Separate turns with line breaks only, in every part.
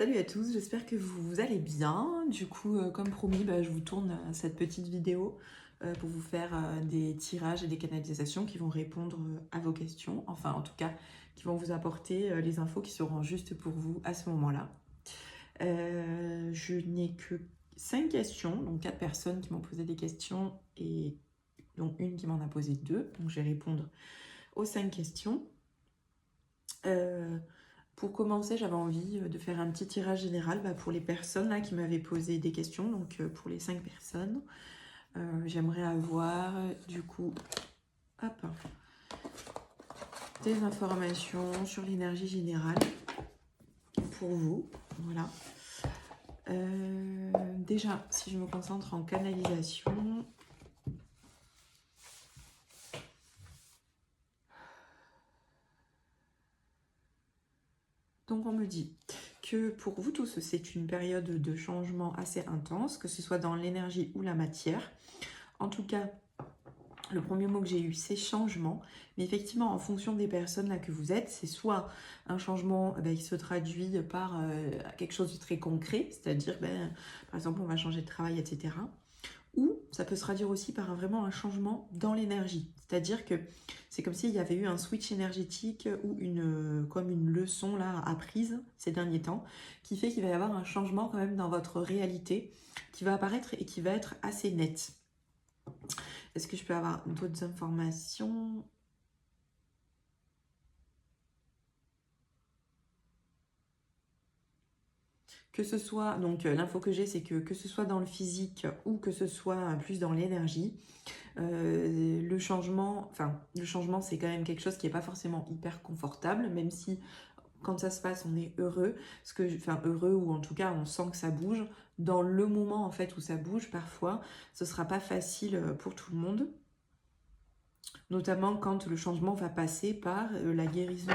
Salut à tous, j'espère que vous allez bien. Du coup, comme promis, je vous tourne cette petite vidéo pour vous faire des tirages et des canalisations qui vont répondre à vos questions. Enfin, en tout cas, qui vont vous apporter les infos qui seront justes pour vous à ce moment-là. Je n'ai que 5 questions, donc 4 personnes qui m'ont posé des questions et dont une qui m'en a posé 2. Donc, je vais répondre aux 5 questions. Pour commencer, j'avais envie de faire un petit tirage général pour les personnes là, qui m'avaient posé des questions. Donc pour les 5 personnes, j'aimerais avoir du coup hop, des informations sur l'énergie générale pour vous. Voilà. Déjà, si je me concentre en canalisation, donc on me dit que pour vous tous, c'est une période de changement assez intense, que ce soit dans l'énergie ou la matière. En tout cas, le premier mot que j'ai eu, c'est changement. Mais effectivement, en fonction des personnes là que vous êtes, c'est soit un changement qui se traduit par quelque chose de très concret, c'est-à-dire, par exemple, on va changer de travail, etc. Ou ça peut se traduire aussi par vraiment un changement dans l'énergie. C'est-à-dire que c'est comme s'il y avait eu un switch énergétique ou comme une leçon là apprise ces derniers temps, qui fait qu'il va y avoir un changement quand même dans votre réalité qui va apparaître et qui va être assez net. Est-ce que je peux avoir d'autres informations? Que ce soit, donc l'info que j'ai, c'est que ce soit dans le physique ou que ce soit plus dans l'énergie, le changement, c'est quand même quelque chose qui n'est pas forcément hyper confortable, même si quand ça se passe, on est heureux, heureux ou en tout cas on sent que ça bouge. Dans le moment en fait où ça bouge, parfois, ce sera pas facile pour tout le monde, notamment quand le changement va passer par la guérison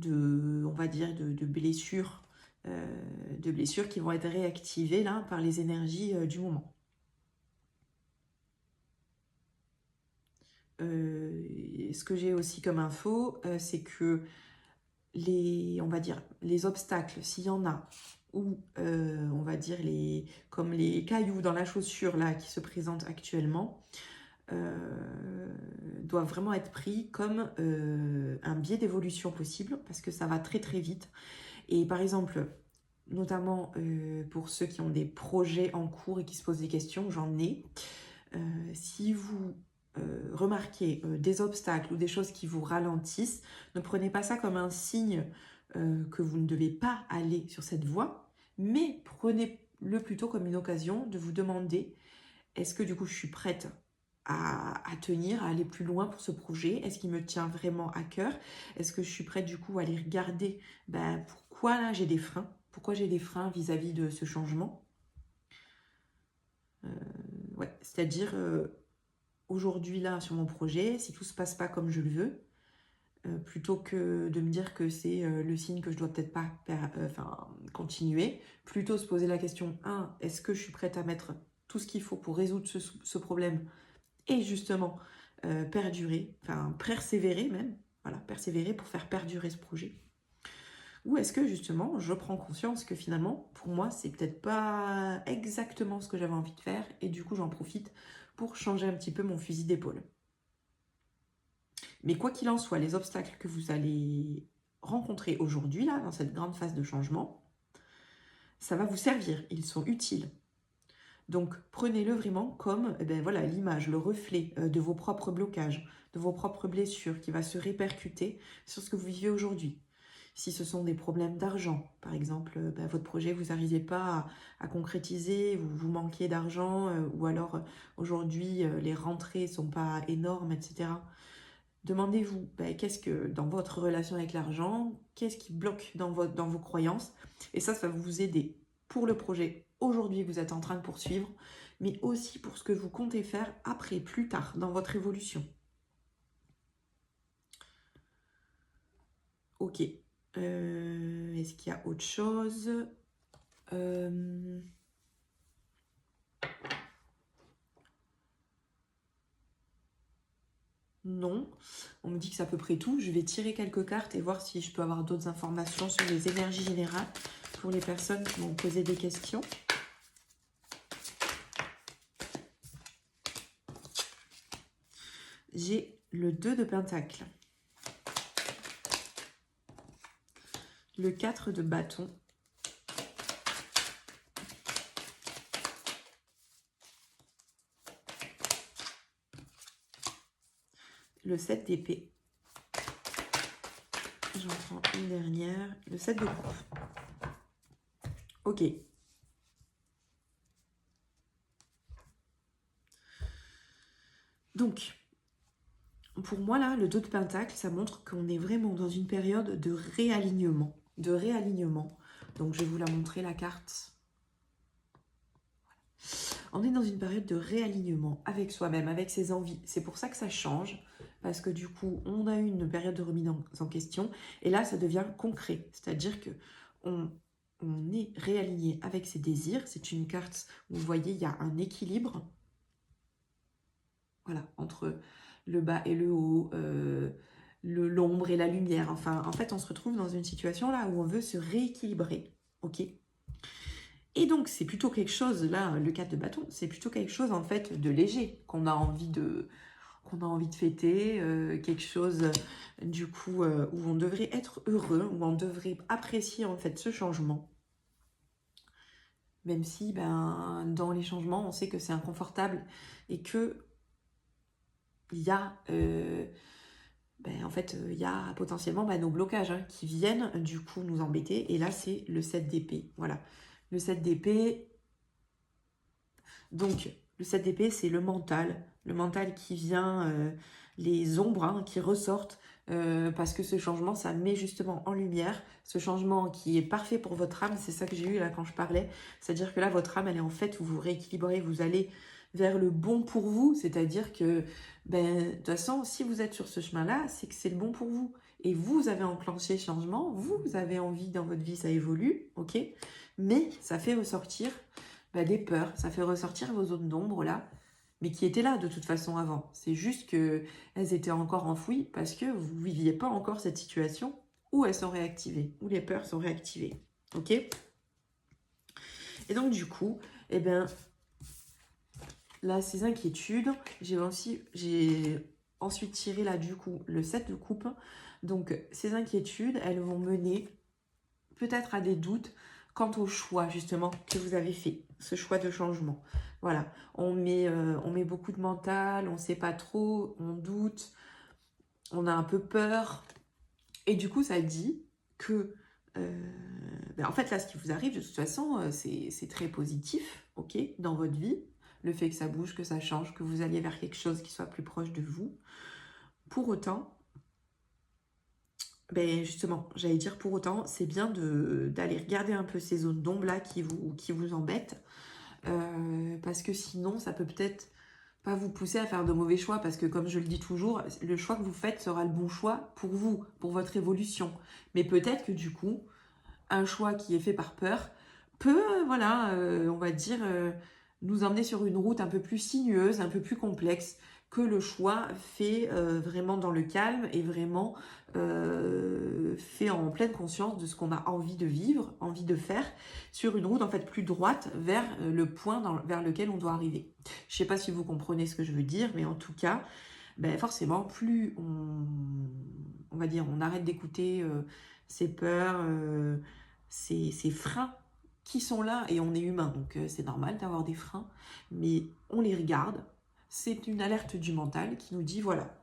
on va dire, de blessures qui vont être réactivées là par les énergies du moment. Ce que j'ai aussi comme info, c'est que on va dire, les obstacles, s'il y en a, ou on va dire comme les cailloux dans la chaussure là qui se présentent actuellement, doivent vraiment être pris comme un biais d'évolution possible parce que ça va très très vite. Et par exemple, notamment pour ceux qui ont des projets en cours et qui se posent des questions, j'en ai. Si vous remarquez des obstacles ou des choses qui vous ralentissent, ne prenez pas ça comme un signe que vous ne devez pas aller sur cette voie, mais prenez-le plutôt comme une occasion de vous demander, est-ce que du coup je suis prête à tenir, à aller plus loin pour ce projet? Est-ce qu'il me tient vraiment à cœur? Est-ce que je suis prête du coup à aller regarder pourquoi là j'ai des freins? Pourquoi j'ai des freins vis-à-vis de ce changement? Ouais, c'est-à-dire aujourd'hui là sur mon projet, si tout se passe pas comme je le veux, plutôt que de me dire que c'est le signe que je dois peut-être pas continuer, plutôt se poser la question, est-ce que je suis prête à mettre tout ce qu'il faut pour résoudre ce problème et justement persévérer même, voilà, persévérer pour faire perdurer ce projet. Ou est-ce que justement je prends conscience que finalement pour moi c'est peut-être pas exactement ce que j'avais envie de faire et du coup j'en profite pour changer un petit peu mon fusil d'épaule. Mais quoi qu'il en soit, les obstacles que vous allez rencontrer aujourd'hui là dans cette grande phase de changement, ça va vous servir, ils sont utiles. Donc prenez-le vraiment comme voilà, l'image, le reflet de vos propres blocages, de vos propres blessures qui va se répercuter sur ce que vous vivez aujourd'hui. Si ce sont des problèmes d'argent, par exemple, votre projet, vous n'arrivez pas à concrétiser, vous manquez d'argent, ou alors aujourd'hui les rentrées ne sont pas énormes, etc. Demandez-vous, qu'est-ce que dans votre relation avec l'argent, qu'est-ce qui bloque dans vos croyances? Et ça va vous aider pour le projet aujourd'hui que vous êtes en train de poursuivre, mais aussi pour ce que vous comptez faire après, plus tard, dans votre évolution. Ok. Est-ce qu'il y a autre chose? Non. On me dit que c'est à peu près tout. Je vais tirer quelques cartes et voir si je peux avoir d'autres informations sur les énergies générales pour les personnes qui m'ont posé des questions. J'ai le 2 de Pentacle, le 4 de bâton, le 7 d'épée, j'en prends une dernière, le 7 de coupe. Ok. Donc, pour moi, là, le 2 de Pentacle, ça montre qu'on est vraiment dans une période de réalignement. Donc, je vais vous la montrer, la carte. On est dans une période de réalignement avec soi-même, avec ses envies. C'est pour ça que ça change, parce que du coup, on a eu une période de remise en question, et là, ça devient concret. C'est-à-dire que on est réaligné avec ses désirs. C'est une carte où vous voyez, il y a un équilibre. Voilà, entre le bas et le haut, l'ombre et la lumière. Enfin, en fait, on se retrouve dans une situation là où on veut se rééquilibrer. Ok ? Et donc, c'est plutôt quelque chose, là, le 4 de bâton, c'est plutôt quelque chose, en fait, de léger, qu'on a envie de fêter, quelque chose, du coup, où on devrait être heureux, où on devrait apprécier, en fait, ce changement. Même si, ben, dans les changements, on sait que c'est inconfortable et que il y a, en fait, il y a potentiellement nos blocages qui viennent, du coup, nous embêter. Et là, c'est le 7 d'épée, voilà. Le 7 d'épée, donc, le 7 d'épée, c'est le mental qui vient, les ombres qui ressortent, parce que ce changement, ça met justement en lumière ce changement qui est parfait pour votre âme. C'est ça que j'ai eu là quand je parlais. C'est-à-dire que là, votre âme, elle est en fait, vous vous rééquilibrez, vous allez vers le bon pour vous. C'est-à-dire que, de toute façon, si vous êtes sur ce chemin-là, c'est que c'est le bon pour vous. Et vous avez enclenché le changement, vous avez envie dans votre vie, ça évolue, ok? Mais ça fait ressortir des peurs, ça fait ressortir vos zones d'ombre là, mais qui étaient là de toute façon avant. C'est juste qu'elles étaient encore enfouies parce que vous ne viviez pas encore cette situation où elles sont réactivées, où les peurs sont réactivées. Ok ? Et donc du coup, là, ces inquiétudes, j'ai ensuite tiré là du coup le 7 de coupe. Donc ces inquiétudes, elles vont mener peut-être à des doutes quant au choix justement que vous avez fait, ce choix de changement. Voilà, on met beaucoup de mental, on ne sait pas trop, on doute, on a un peu peur. Et du coup, ça dit que, en fait, là, ce qui vous arrive, de toute façon, c'est très positif, ok, dans votre vie. Le fait que ça bouge, que ça change, que vous alliez vers quelque chose qui soit plus proche de vous. Pour autant, justement, j'allais dire pour autant, c'est bien d'aller regarder un peu ces zones d'ombre là qui vous embêtent. Parce que sinon, ça peut peut-être pas vous pousser à faire de mauvais choix. Parce que comme je le dis toujours, le choix que vous faites sera le bon choix pour vous, pour votre évolution. Mais peut-être que du coup, un choix qui est fait par peur peut, on va dire, nous emmener sur une route un peu plus sinueuse, un peu plus complexe que le choix fait vraiment dans le calme et vraiment fait en pleine conscience de ce qu'on a envie de vivre, envie de faire, sur une route en fait plus droite vers le point vers lequel on doit arriver. Je ne sais pas si vous comprenez ce que je veux dire, mais en tout cas, forcément, plus on va dire, on arrête d'écouter ses peurs, ces freins qui sont là, et on est humain, donc c'est normal d'avoir des freins, mais on les regarde. C'est une alerte du mental qui nous dit, voilà,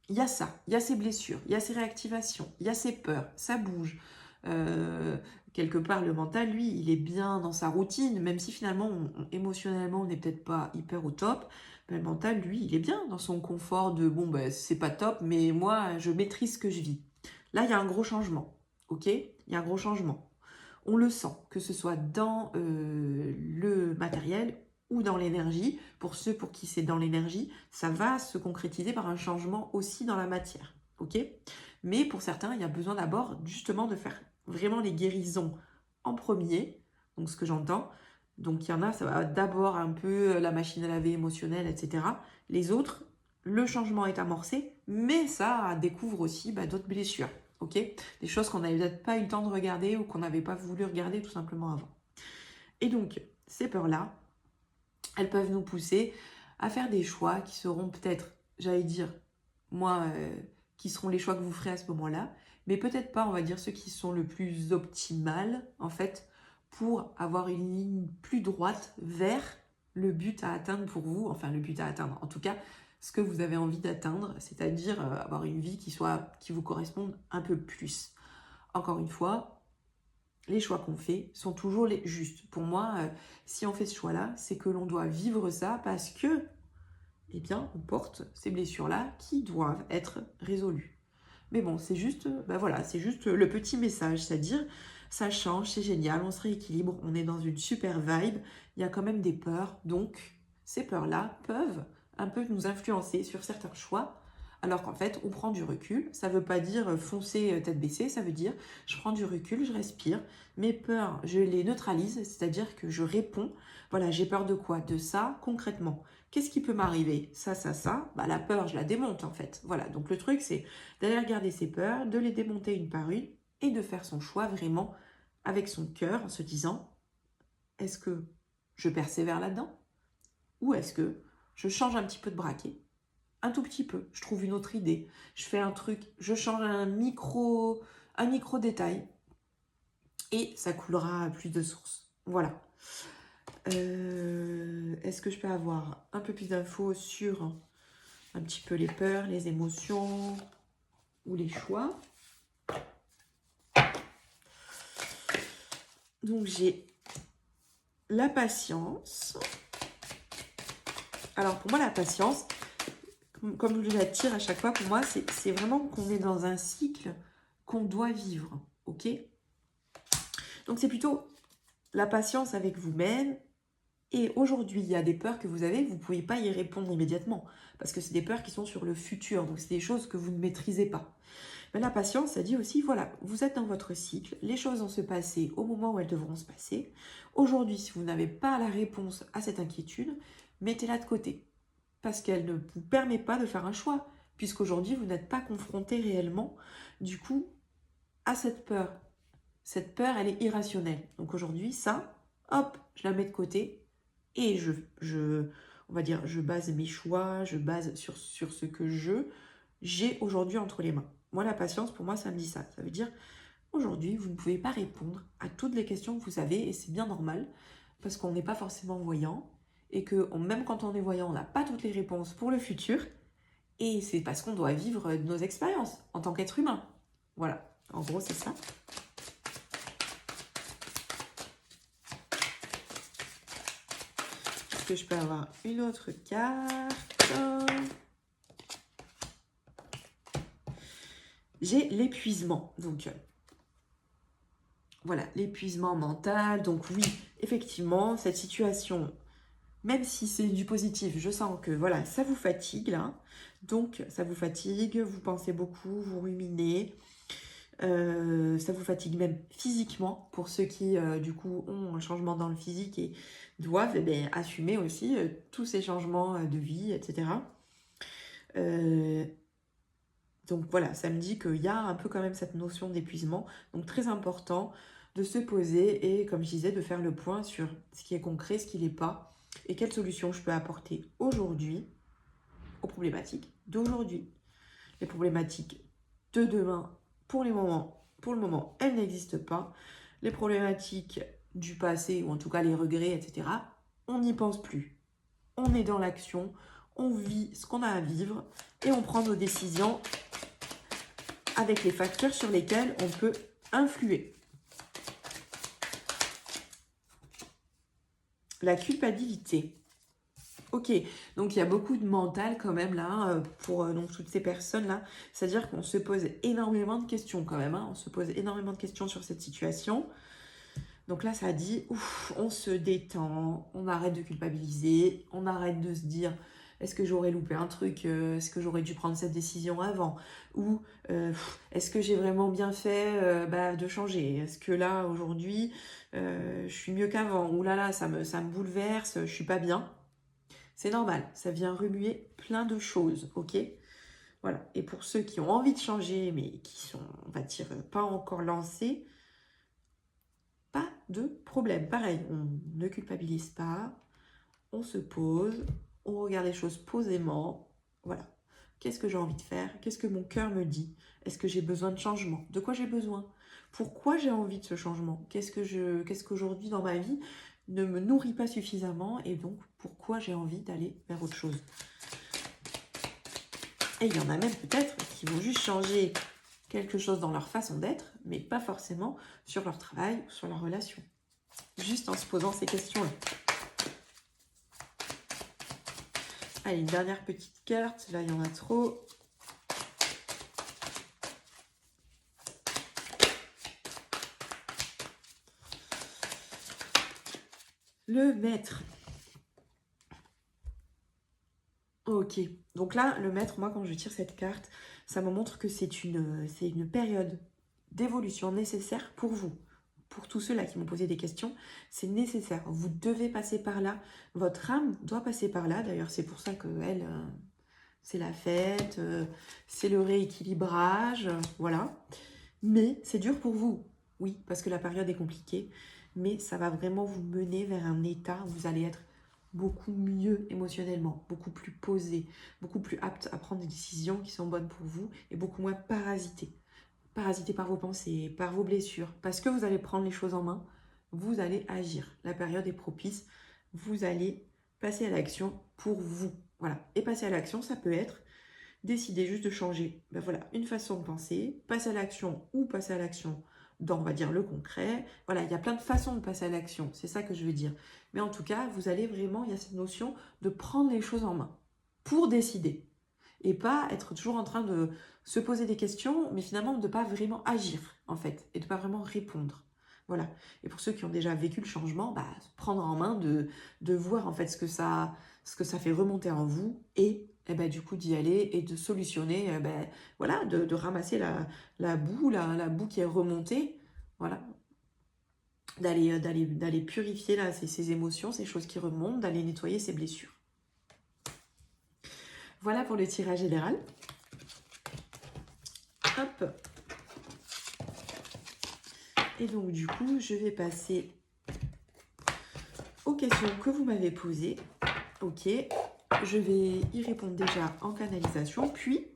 il y a ça, il y a ces blessures, il y a ces réactivations, il y a ces peurs, ça bouge. Quelque part, le mental, lui, il est bien dans sa routine, même si finalement, émotionnellement, on n'est peut-être pas hyper au top. Le mental, lui, il est bien dans son confort de, c'est pas top, mais moi, je maîtrise ce que je vis. Là, il y a un gros changement, ok ? Il y a un gros changement. On le sent, que ce soit dans le matériel ou dans l'énergie. Pour ceux pour qui c'est dans l'énergie, ça va se concrétiser par un changement aussi dans la matière. Ok ? Mais pour certains, il y a besoin d'abord justement de faire vraiment les guérisons en premier. Donc ce que j'entends. Donc il y en a, ça va d'abord un peu la machine à laver émotionnelle, etc. Les autres, le changement est amorcé, mais ça découvre aussi d'autres blessures. ok? Des choses qu'on n'avait peut-être pas eu le temps de regarder ou qu'on n'avait pas voulu regarder tout simplement avant. Et donc, ces peurs-là, elles peuvent nous pousser à faire des choix qui seront peut-être, j'allais dire, moi, qui seront les choix que vous ferez à ce moment-là, mais peut-être pas, on va dire, ceux qui sont le plus optimal, en fait, pour avoir une ligne plus droite vers le but à atteindre pour vous, enfin le but à atteindre, en tout cas, ce que vous avez envie d'atteindre, c'est-à-dire avoir une vie qui vous corresponde un peu plus. Encore une fois, les choix qu'on fait sont toujours les justes. Pour moi, si on fait ce choix-là, c'est que l'on doit vivre ça parce que, eh bien, on porte ces blessures-là qui doivent être résolues. Mais bon, c'est juste, voilà, c'est juste le petit message, c'est-à-dire, ça change, c'est génial, on se rééquilibre, on est dans une super vibe, il y a quand même des peurs, donc ces peurs-là peuvent un peu nous influencer sur certains choix, alors qu'en fait, on prend du recul. Ça ne veut pas dire foncer tête baissée, ça veut dire je prends du recul, je respire, mes peurs, je les neutralise, c'est-à-dire que je réponds, voilà, j'ai peur de quoi? De ça, concrètement. Qu'est-ce qui peut m'arriver? Ça. Bah, la peur, je la démonte en fait. Voilà, donc le truc, c'est d'aller regarder ses peurs, de les démonter une par une et de faire son choix vraiment avec son cœur en se disant, est-ce que je persévère là-dedans? Ou est-ce que je change un petit peu de braquet? Un tout petit peu, je trouve une autre idée, je fais un truc, je change un micro détail et ça coulera à plus de sources. Voilà. Est-ce que je peux avoir un peu plus d'infos sur un petit peu les peurs, les émotions ou les choix? Donc j'ai la patience. Alors pour moi la patience, comme je la tire à chaque fois, pour moi c'est vraiment qu'on est dans un cycle qu'on doit vivre, ok? Donc c'est plutôt la patience avec vous-même. Et aujourd'hui, il y a des peurs que vous avez, vous ne pouvez pas y répondre immédiatement. Parce que c'est des peurs qui sont sur le futur. Donc, c'est des choses que vous ne maîtrisez pas. Mais la patience, ça dit aussi, voilà, vous êtes dans votre cycle. Les choses vont se passer au moment où elles devront se passer. Aujourd'hui, si vous n'avez pas la réponse à cette inquiétude, mettez-la de côté. Parce qu'elle ne vous permet pas de faire un choix. Puisqu'aujourd'hui, vous n'êtes pas confronté réellement, du coup, à cette peur. Cette peur, elle est irrationnelle. Donc aujourd'hui, ça, hop, je la mets de côté. Et on va dire, je base mes choix, je base sur ce que j'ai aujourd'hui entre les mains. Moi, la patience, pour moi, ça me dit ça. Ça veut dire, aujourd'hui, vous ne pouvez pas répondre à toutes les questions que vous avez, et c'est bien normal, parce qu'on n'est pas forcément voyant, et que même quand on est voyant, on n'a pas toutes les réponses pour le futur, et c'est parce qu'on doit vivre nos expériences en tant qu'être humain. Voilà, en gros, c'est ça. Est-ce que je peux avoir une autre carte? J'ai l'épuisement. Donc, voilà, l'épuisement mental. Donc, oui, effectivement, cette situation, même si c'est du positif, je sens que, voilà, ça vous fatigue, là. Donc, ça vous fatigue, vous pensez beaucoup, vous ruminez. Ça vous fatigue même physiquement pour ceux qui, du coup, ont un changement dans le physique et doivent assumer aussi tous ces changements de vie, etc. Donc voilà, ça me dit qu'il y a un peu quand même cette notion d'épuisement. Donc très important de se poser et, comme je disais, de faire le point sur ce qui est concret, ce qui n'est pas, et quelles solutions je peux apporter aujourd'hui aux problématiques d'aujourd'hui. Les problématiques de demain, pour le moment, elles n'existent pas. Les problématiques du passé, ou en tout cas les regrets, etc., on n'y pense plus. On est dans l'action, on vit ce qu'on a à vivre et on prend nos décisions avec les facteurs sur lesquels on peut influer. La culpabilité. Ok, donc il y a beaucoup de mental quand même là, pour donc, toutes ces personnes-là. C'est-à-dire qu'on se pose énormément de questions quand même. On se pose énormément de questions sur cette situation. Donc là, ça dit, ouf, on se détend, on arrête de culpabiliser, on arrête de se dire, est-ce que j'aurais loupé un truc, est-ce que j'aurais dû prendre cette décision avant? Ou est-ce que j'ai vraiment bien fait de changer? Est-ce que là, aujourd'hui, je suis mieux qu'avant? Ou là, ça me bouleverse, je suis pas bien. C'est normal, ça vient remuer plein de choses, ok? Voilà. Et pour ceux qui ont envie de changer, mais qui sont, on va dire, pas encore lancés, pas de problème. Pareil, on ne culpabilise pas, on se pose, on regarde les choses posément. Voilà. Qu'est-ce que j'ai envie de faire? Qu'est-ce que mon cœur me dit? Est-ce que j'ai besoin de changement? De quoi j'ai besoin? Pourquoi j'ai envie de ce changement? Qu'est-ce qu'aujourd'hui dans ma vie ne me nourrit pas suffisamment et donc pourquoi j'ai envie d'aller vers autre chose? Et il y en a même peut-être qui vont juste changer quelque chose dans leur façon d'être, mais pas forcément sur leur travail ou sur leur relation. Juste en se posant ces questions-là. Allez, une dernière petite carte. Là, il y en a trop. Le maître. Ok. Donc là, le maître, moi, quand je tire cette carte, ça me montre que c'est une période d'évolution nécessaire pour vous. Pour tous ceux-là qui m'ont posé des questions, c'est nécessaire. Vous devez passer par là. Votre âme doit passer par là. D'ailleurs, c'est pour ça qu'elle, c'est la fête, c'est le rééquilibrage, voilà. Mais c'est dur pour vous, oui, parce que la période est compliquée. Mais ça va vraiment vous mener vers un état où vous allez être beaucoup mieux émotionnellement, beaucoup plus posé, beaucoup plus apte à prendre des décisions qui sont bonnes pour vous et beaucoup moins parasité. Parasité par vos pensées, par vos blessures. Parce que vous allez prendre les choses en main, vous allez agir. La période est propice, vous allez passer à l'action pour vous. Voilà. Et passer à l'action, ça peut être décider juste de changer. Ben voilà, une façon de penser, passer à l'action ou passer à l'action dans, on va dire, le concret. Voilà, il y a plein de façons de passer à l'action, c'est ça que je veux dire. Mais en tout cas, vous allez vraiment, il y a cette notion de prendre les choses en main pour décider. Et pas être toujours en train de se poser des questions, mais finalement de ne pas vraiment agir, en fait, et de ne pas vraiment répondre. Voilà. Et pour ceux qui ont déjà vécu le changement, bah, prendre en main, de voir en fait ce que ça fait remonter en vous et ben, du coup d'y aller et de solutionner, ben, voilà, de ramasser la boue, la boue qui est remontée, voilà, d'aller purifier là, ces émotions, ces choses qui remontent, d'aller nettoyer ces blessures. Voilà pour le tirage général. Hop. Et donc du coup, je vais passer aux questions que vous m'avez posées. Ok, je vais y répondre déjà en canalisation, puis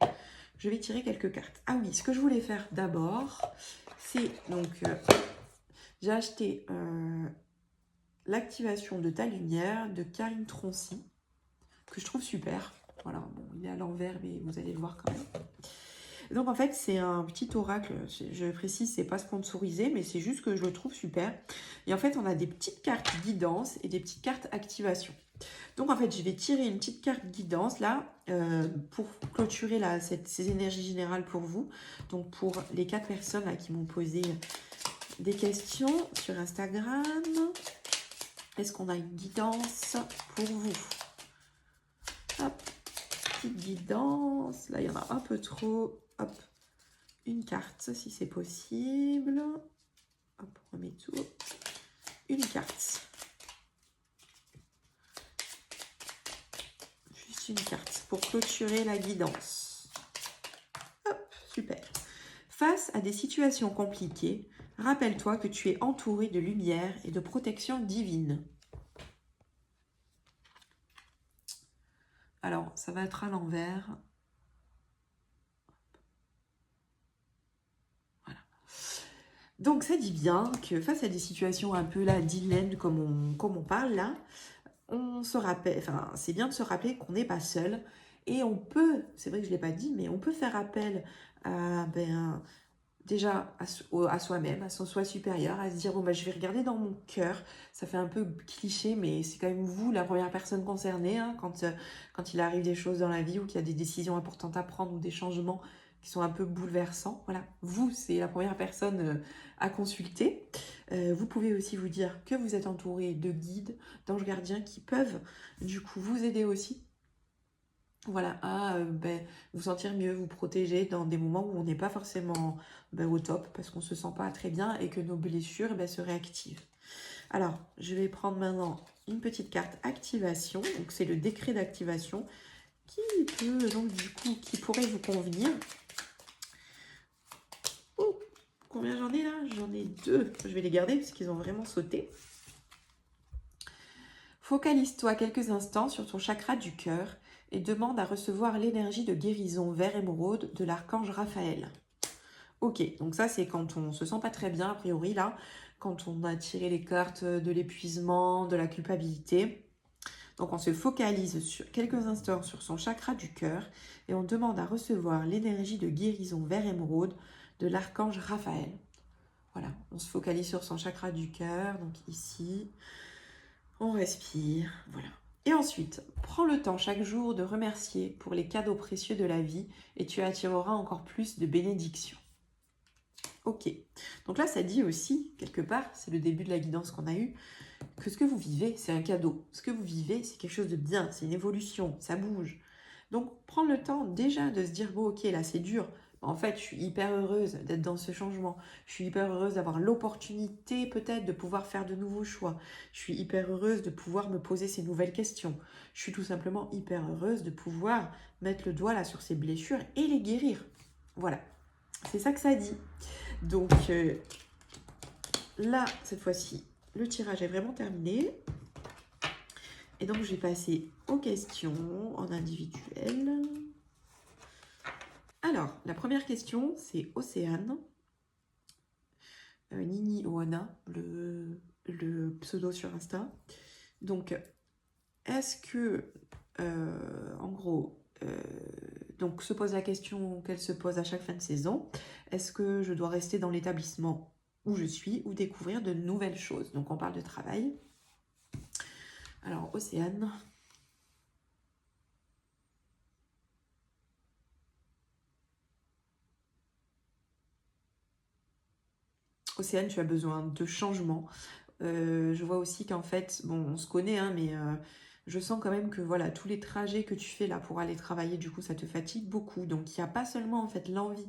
je vais tirer quelques cartes. Ah oui, ce que je voulais faire d'abord, c'est donc, j'ai acheté l'activation de ta lumière de Karine Troncy, que je trouve super. Voilà, bon, il est à l'envers, mais vous allez le voir quand même. Donc en fait, c'est un petit oracle, je précise, c'est pas sponsorisé, mais c'est juste que je le trouve super. Et en fait, on a des petites cartes guidance et des petites cartes activation. Donc en fait, je vais tirer une petite carte guidance là, pour clôturer là, ces énergies générales pour vous. Donc pour les 4 personnes là, qui m'ont posé des questions sur Instagram, est-ce qu'on a une guidance pour vous? Hop, petite guidance. Là, il y en a un peu trop. Hop, une carte si c'est possible. Hop, on remet tout. Une carte. Juste une carte pour clôturer la guidance. Hop, super. Face à des situations compliquées, rappelle-toi que tu es entouré de lumière et de protection divine. Alors, ça va être à l'envers. Voilà. Donc, ça dit bien que face à des situations un peu là, dilemme, comme on parle là, on se rappelle, enfin, c'est bien de se rappeler qu'on n'est pas seul. Et on peut, c'est vrai que je ne l'ai pas dit, mais on peut faire appel à, déjà à soi-même, à son soi supérieur, à se dire, bon, bah, je vais regarder dans mon cœur. Ça fait un peu cliché, mais c'est quand même vous, la première personne concernée, hein, quand il arrive des choses dans la vie ou qu'il y a des décisions importantes à prendre ou des changements qui sont un peu bouleversants. Voilà, vous, c'est la première personne à consulter. Vous pouvez aussi vous dire que vous êtes entouré de guides, d'anges gardiens qui peuvent, du coup, vous aider aussi. Voilà, à vous sentir mieux, vous protéger dans des moments où on n'est pas forcément au top parce qu'on ne se sent pas très bien et que nos blessures se réactivent. Alors, je vais prendre maintenant une petite carte activation. Donc, c'est le décret d'activation. qui pourrait vous convenir. Oh, combien j'en ai là? J'en ai 2. Je vais les garder parce qu'ils ont vraiment sauté. Focalise-toi quelques instants sur ton chakra du cœur et demande à recevoir l'énergie de guérison vert émeraude de l'archange Raphaël. Ok, donc ça c'est quand on se sent pas très bien, a priori là, quand on a tiré les cartes de l'épuisement, de la culpabilité. Donc on se focalise sur quelques instants sur son chakra du cœur et on demande à recevoir l'énergie de guérison vert émeraude de l'archange Raphaël. Voilà, on se focalise sur son chakra du cœur, donc ici, on respire, voilà. Et ensuite, prends le temps chaque jour de remercier pour les cadeaux précieux de la vie et tu attireras encore plus de bénédictions. Ok, donc là ça dit aussi, quelque part, c'est le début de la guidance qu'on a eue, que ce que vous vivez, c'est un cadeau. Ce que vous vivez, c'est quelque chose de bien, c'est une évolution, ça bouge. Donc, prendre le temps déjà de se dire, bon, ok, là, c'est dur. En fait, je suis hyper heureuse d'être dans ce changement. Je suis hyper heureuse d'avoir l'opportunité, peut-être, de pouvoir faire de nouveaux choix. Je suis hyper heureuse de pouvoir me poser ces nouvelles questions. Je suis tout simplement hyper heureuse de pouvoir mettre le doigt là sur ces blessures et les guérir. Voilà, c'est ça que ça dit. Donc, là, cette fois-ci, le tirage est vraiment terminé. Et donc, je vais passer aux questions en individuel. Alors, la première question, c'est Océane. Nini Oana, le pseudo sur Insta. Donc, est-ce que, en gros, donc se pose la question qu'elle se pose à chaque fin de saison, est-ce que je dois rester dans l'établissement où je suis ou découvrir de nouvelles choses? Donc, on parle de travail. Alors, Océane. Océane, tu as besoin de changement. Je vois aussi qu'en fait, bon, on se connaît, hein, mais je sens quand même que voilà, tous les trajets que tu fais là pour aller travailler, du coup, ça te fatigue beaucoup. Donc, il n'y a pas seulement en fait l'envie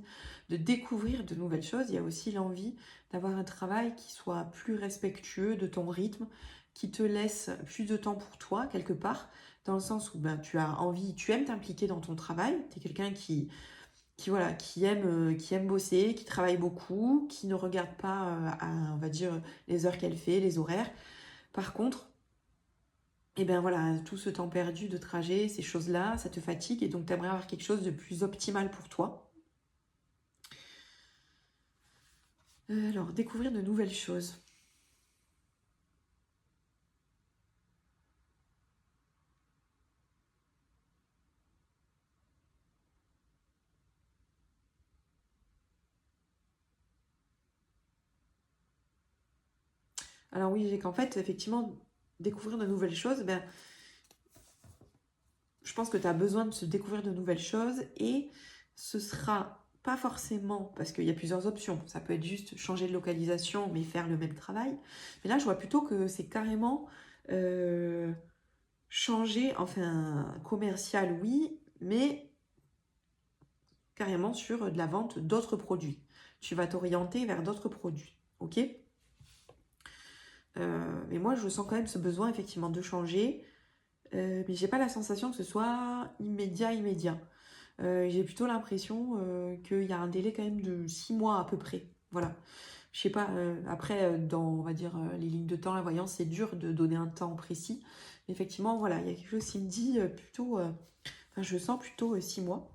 de découvrir de nouvelles choses, il y a aussi l'envie d'avoir un travail qui soit plus respectueux de ton rythme, qui te laisse plus de temps pour toi, quelque part, dans le sens où ben, tu as envie, tu aimes t'impliquer dans ton travail, tu es quelqu'un voilà, qui aime bosser, qui travaille beaucoup, qui ne regarde pas, on va dire, les heures qu'elle fait, les horaires. Par contre, eh bien voilà, tout ce temps perdu de trajet, ces choses-là, ça te fatigue et donc tu aimerais avoir quelque chose de plus optimal pour toi. Alors, découvrir de nouvelles choses. Alors oui, j'ai qu'en fait, effectivement, découvrir de nouvelles choses, ben, je pense que tu as besoin de se découvrir de nouvelles choses et ce sera pas forcément, parce qu'il y a plusieurs options, ça peut être juste changer de localisation mais faire le même travail, mais là je vois plutôt que c'est carrément changer, enfin commercial oui, mais carrément sur de la vente d'autres produits. Tu vas t'orienter vers d'autres produits, ok? Mais moi je sens quand même ce besoin effectivement de changer, mais j'ai pas la sensation que ce soit immédiat. J'ai plutôt l'impression qu'il y a un délai quand même de 6 mois à peu près. Voilà. Je sais pas, après, dans, on va dire, les lignes de temps, la voyance, c'est dur de donner un temps précis. Mais effectivement, voilà, il y a quelque chose qui me dit plutôt, enfin, je sens plutôt 6 mois.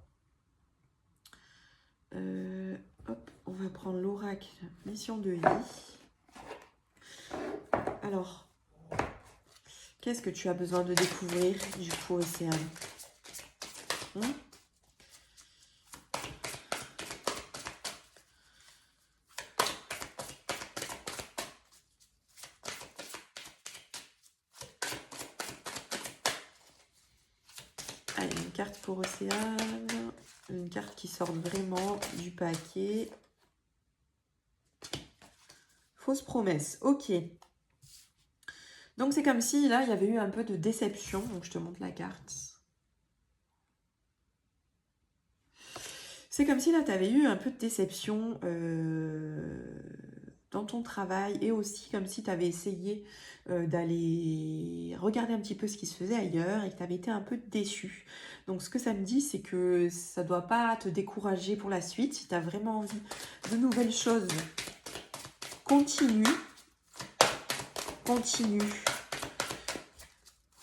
Hop, on va prendre l'oracle mission de vie. Alors, qu'est-ce que tu as besoin de découvrir du coup, Océane? Allez, une carte pour Océane. Une carte qui sort vraiment du paquet. Fausse promesse, ok. Donc c'est comme si là, il y avait eu un peu de déception. Donc je te montre la carte. C'est comme si là, tu avais eu un peu de déception dans ton travail et aussi comme si tu avais essayé d'aller regarder un petit peu ce qui se faisait ailleurs et que tu avais été un peu déçu. Donc ce que ça me dit, c'est que ça ne doit pas te décourager pour la suite. Si tu as vraiment envie de nouvelles choses, continue.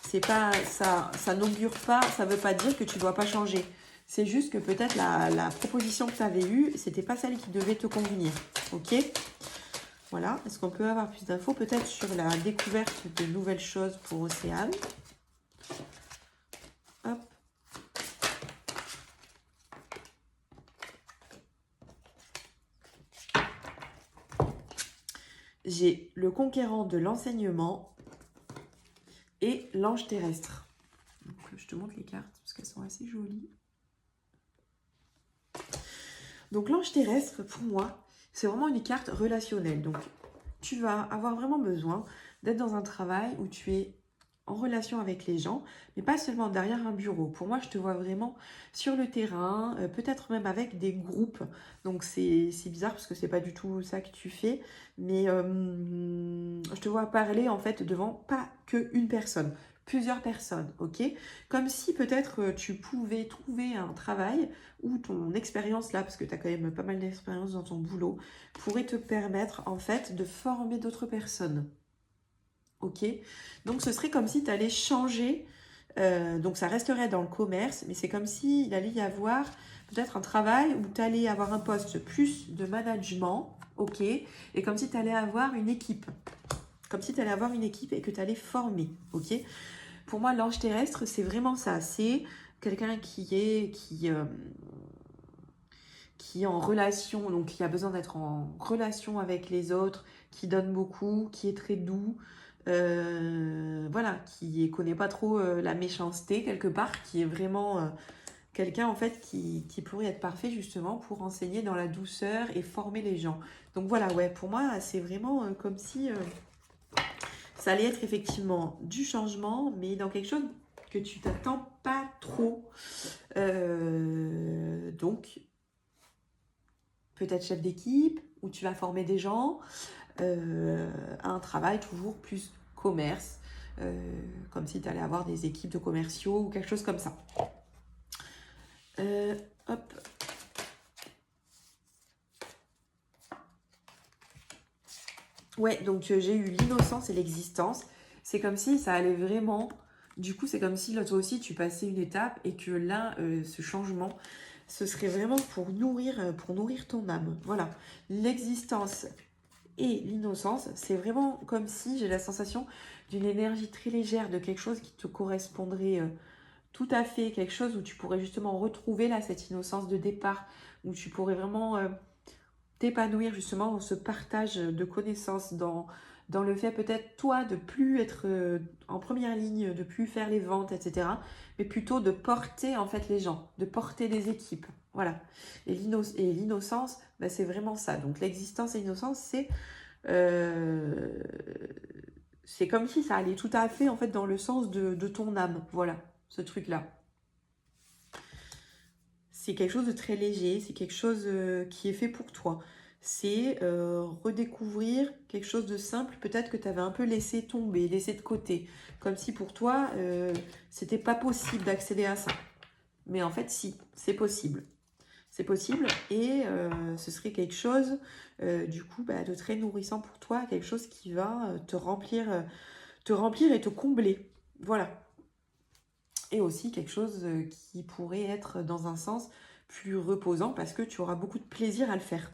C'est pas ça n'augure pas, ça veut pas dire que tu dois pas changer. C'est juste que peut-être la proposition que tu avais eue, c'était pas celle qui devait te convenir. Ok? Voilà. Est-ce qu'on peut avoir plus d'infos peut-être sur la découverte de nouvelles choses pour Océane? Hop. J'ai le conquérant de l'enseignement et l'ange terrestre. Donc, je te montre les cartes parce qu'elles sont assez jolies. Donc l'ange terrestre, pour moi, c'est vraiment une carte relationnelle. Donc tu vas avoir vraiment besoin d'être dans un travail où tu es en relation avec les gens, mais pas seulement derrière un bureau. Pour moi, je te vois vraiment sur le terrain, peut-être même avec des groupes. Donc c'est bizarre parce que c'est pas du tout ça que tu fais, mais je te vois parler en fait devant pas qu'une personne, plusieurs personnes, ok? Comme si peut-être tu pouvais trouver un travail où ton expérience là, parce que tu as quand même pas mal d'expérience dans ton boulot, pourrait te permettre en fait de former d'autres personnes. Ok, donc ce serait comme si tu allais changer, donc ça resterait dans le commerce, mais c'est comme s'il allait y avoir peut-être un travail où tu allais avoir un poste plus de management, ok, et comme si tu allais avoir une équipe, et que tu allais former, ok. Pour moi, l'ange terrestre, c'est vraiment ça, c'est quelqu'un qui est en relation, donc qui a besoin d'être en relation avec les autres, qui donne beaucoup, qui est très doux, voilà, qui connaît pas trop la méchanceté quelque part, qui est vraiment quelqu'un en fait qui pourrait être parfait justement pour enseigner dans la douceur et former les gens. Donc voilà, ouais, pour moi c'est vraiment comme si ça allait être effectivement du changement, mais dans quelque chose que tu t'attends pas trop. Donc peut-être chef d'équipe, où tu vas former des gens, un travail toujours plus commerce, comme si tu allais avoir des équipes de commerciaux ou quelque chose comme ça. Hop. Ouais, donc j'ai eu l'innocence et l'existence. C'est comme si ça allait vraiment... Du coup, c'est comme si là, toi aussi, tu passais une étape et que là, ce changement, ce serait vraiment pour nourrir ton âme. Voilà. L'existence et l'innocence, c'est vraiment comme si j'ai la sensation d'une énergie très légère, de quelque chose qui te correspondrait tout à fait, quelque chose où tu pourrais justement retrouver là cette innocence de départ, où tu pourrais vraiment t'épanouir justement dans ce partage de connaissances, dans le fait peut-être toi de plus être en première ligne, de plus faire les ventes, etc. Mais plutôt de porter en fait les gens, de porter des équipes. Voilà. Et l'innocence, bah, c'est vraiment ça. Donc l'existence et l'innocence, c'est comme si ça allait tout à fait en fait dans le sens de ton âme. Voilà, ce truc-là. C'est quelque chose de très léger, c'est quelque chose qui est fait pour toi. C'est redécouvrir quelque chose de simple, peut-être que tu avais un peu laissé tomber, laissé de côté. Comme si pour toi, c'était pas possible d'accéder à ça. Mais en fait, si, c'est possible. C'est possible et ce serait quelque chose, du coup, bah, de très nourrissant pour toi, quelque chose qui va te remplir et te combler. Voilà. Et aussi quelque chose qui pourrait être dans un sens plus reposant parce que tu auras beaucoup de plaisir à le faire.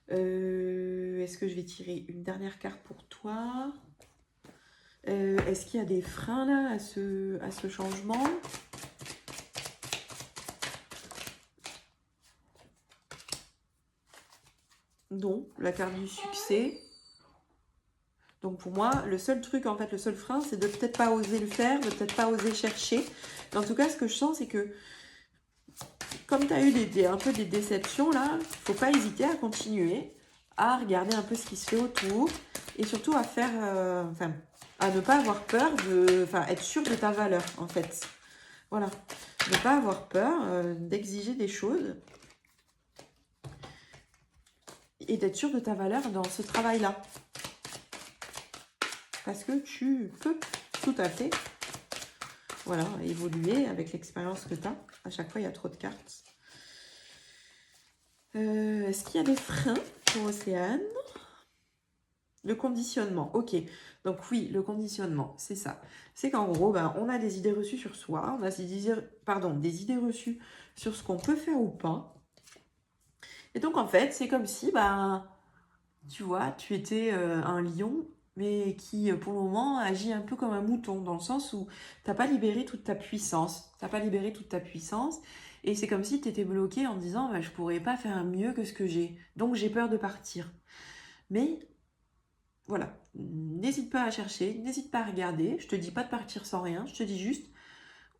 Est-ce que je vais tirer une dernière carte pour toi? Est-ce qu'il y a des freins là à ce changement? Non, la carte du succès. Donc pour moi, le seul truc, en fait, le seul frein, c'est de peut-être pas oser le faire, de peut-être pas oser chercher. Mais en tout cas, ce que je sens, c'est que comme tu as eu un peu des déceptions là, il ne faut pas hésiter à continuer, à regarder un peu ce qui se fait autour et surtout à faire, à ne pas avoir peur être sûr de ta valeur en fait. Voilà, ne pas avoir peur d'exiger des choses et d'être sûr de ta valeur dans ce travail-là. Parce que tu peux tout à fait, voilà, évoluer avec l'expérience que tu as. À chaque fois, il y a trop de cartes. Est-ce qu'il y a des freins pour Océane? Le conditionnement, ok. Donc oui, le conditionnement, c'est ça. C'est qu'en gros, ben, on a des idées reçues sur soi, on a des idées reçues sur ce qu'on peut faire ou pas. Et donc en fait, c'est comme si, ben, tu vois, tu étais un lion, mais qui pour le moment agit un peu comme un mouton, dans le sens où t'as pas libéré toute ta puissance. T'as pas libéré toute ta puissance. Et c'est comme si tu étais bloqué en disant, ben, je pourrais pas faire mieux que ce que j'ai. Donc j'ai peur de partir. Mais voilà, n'hésite pas à chercher, n'hésite pas à regarder. Je te dis pas de partir sans rien, je te dis juste,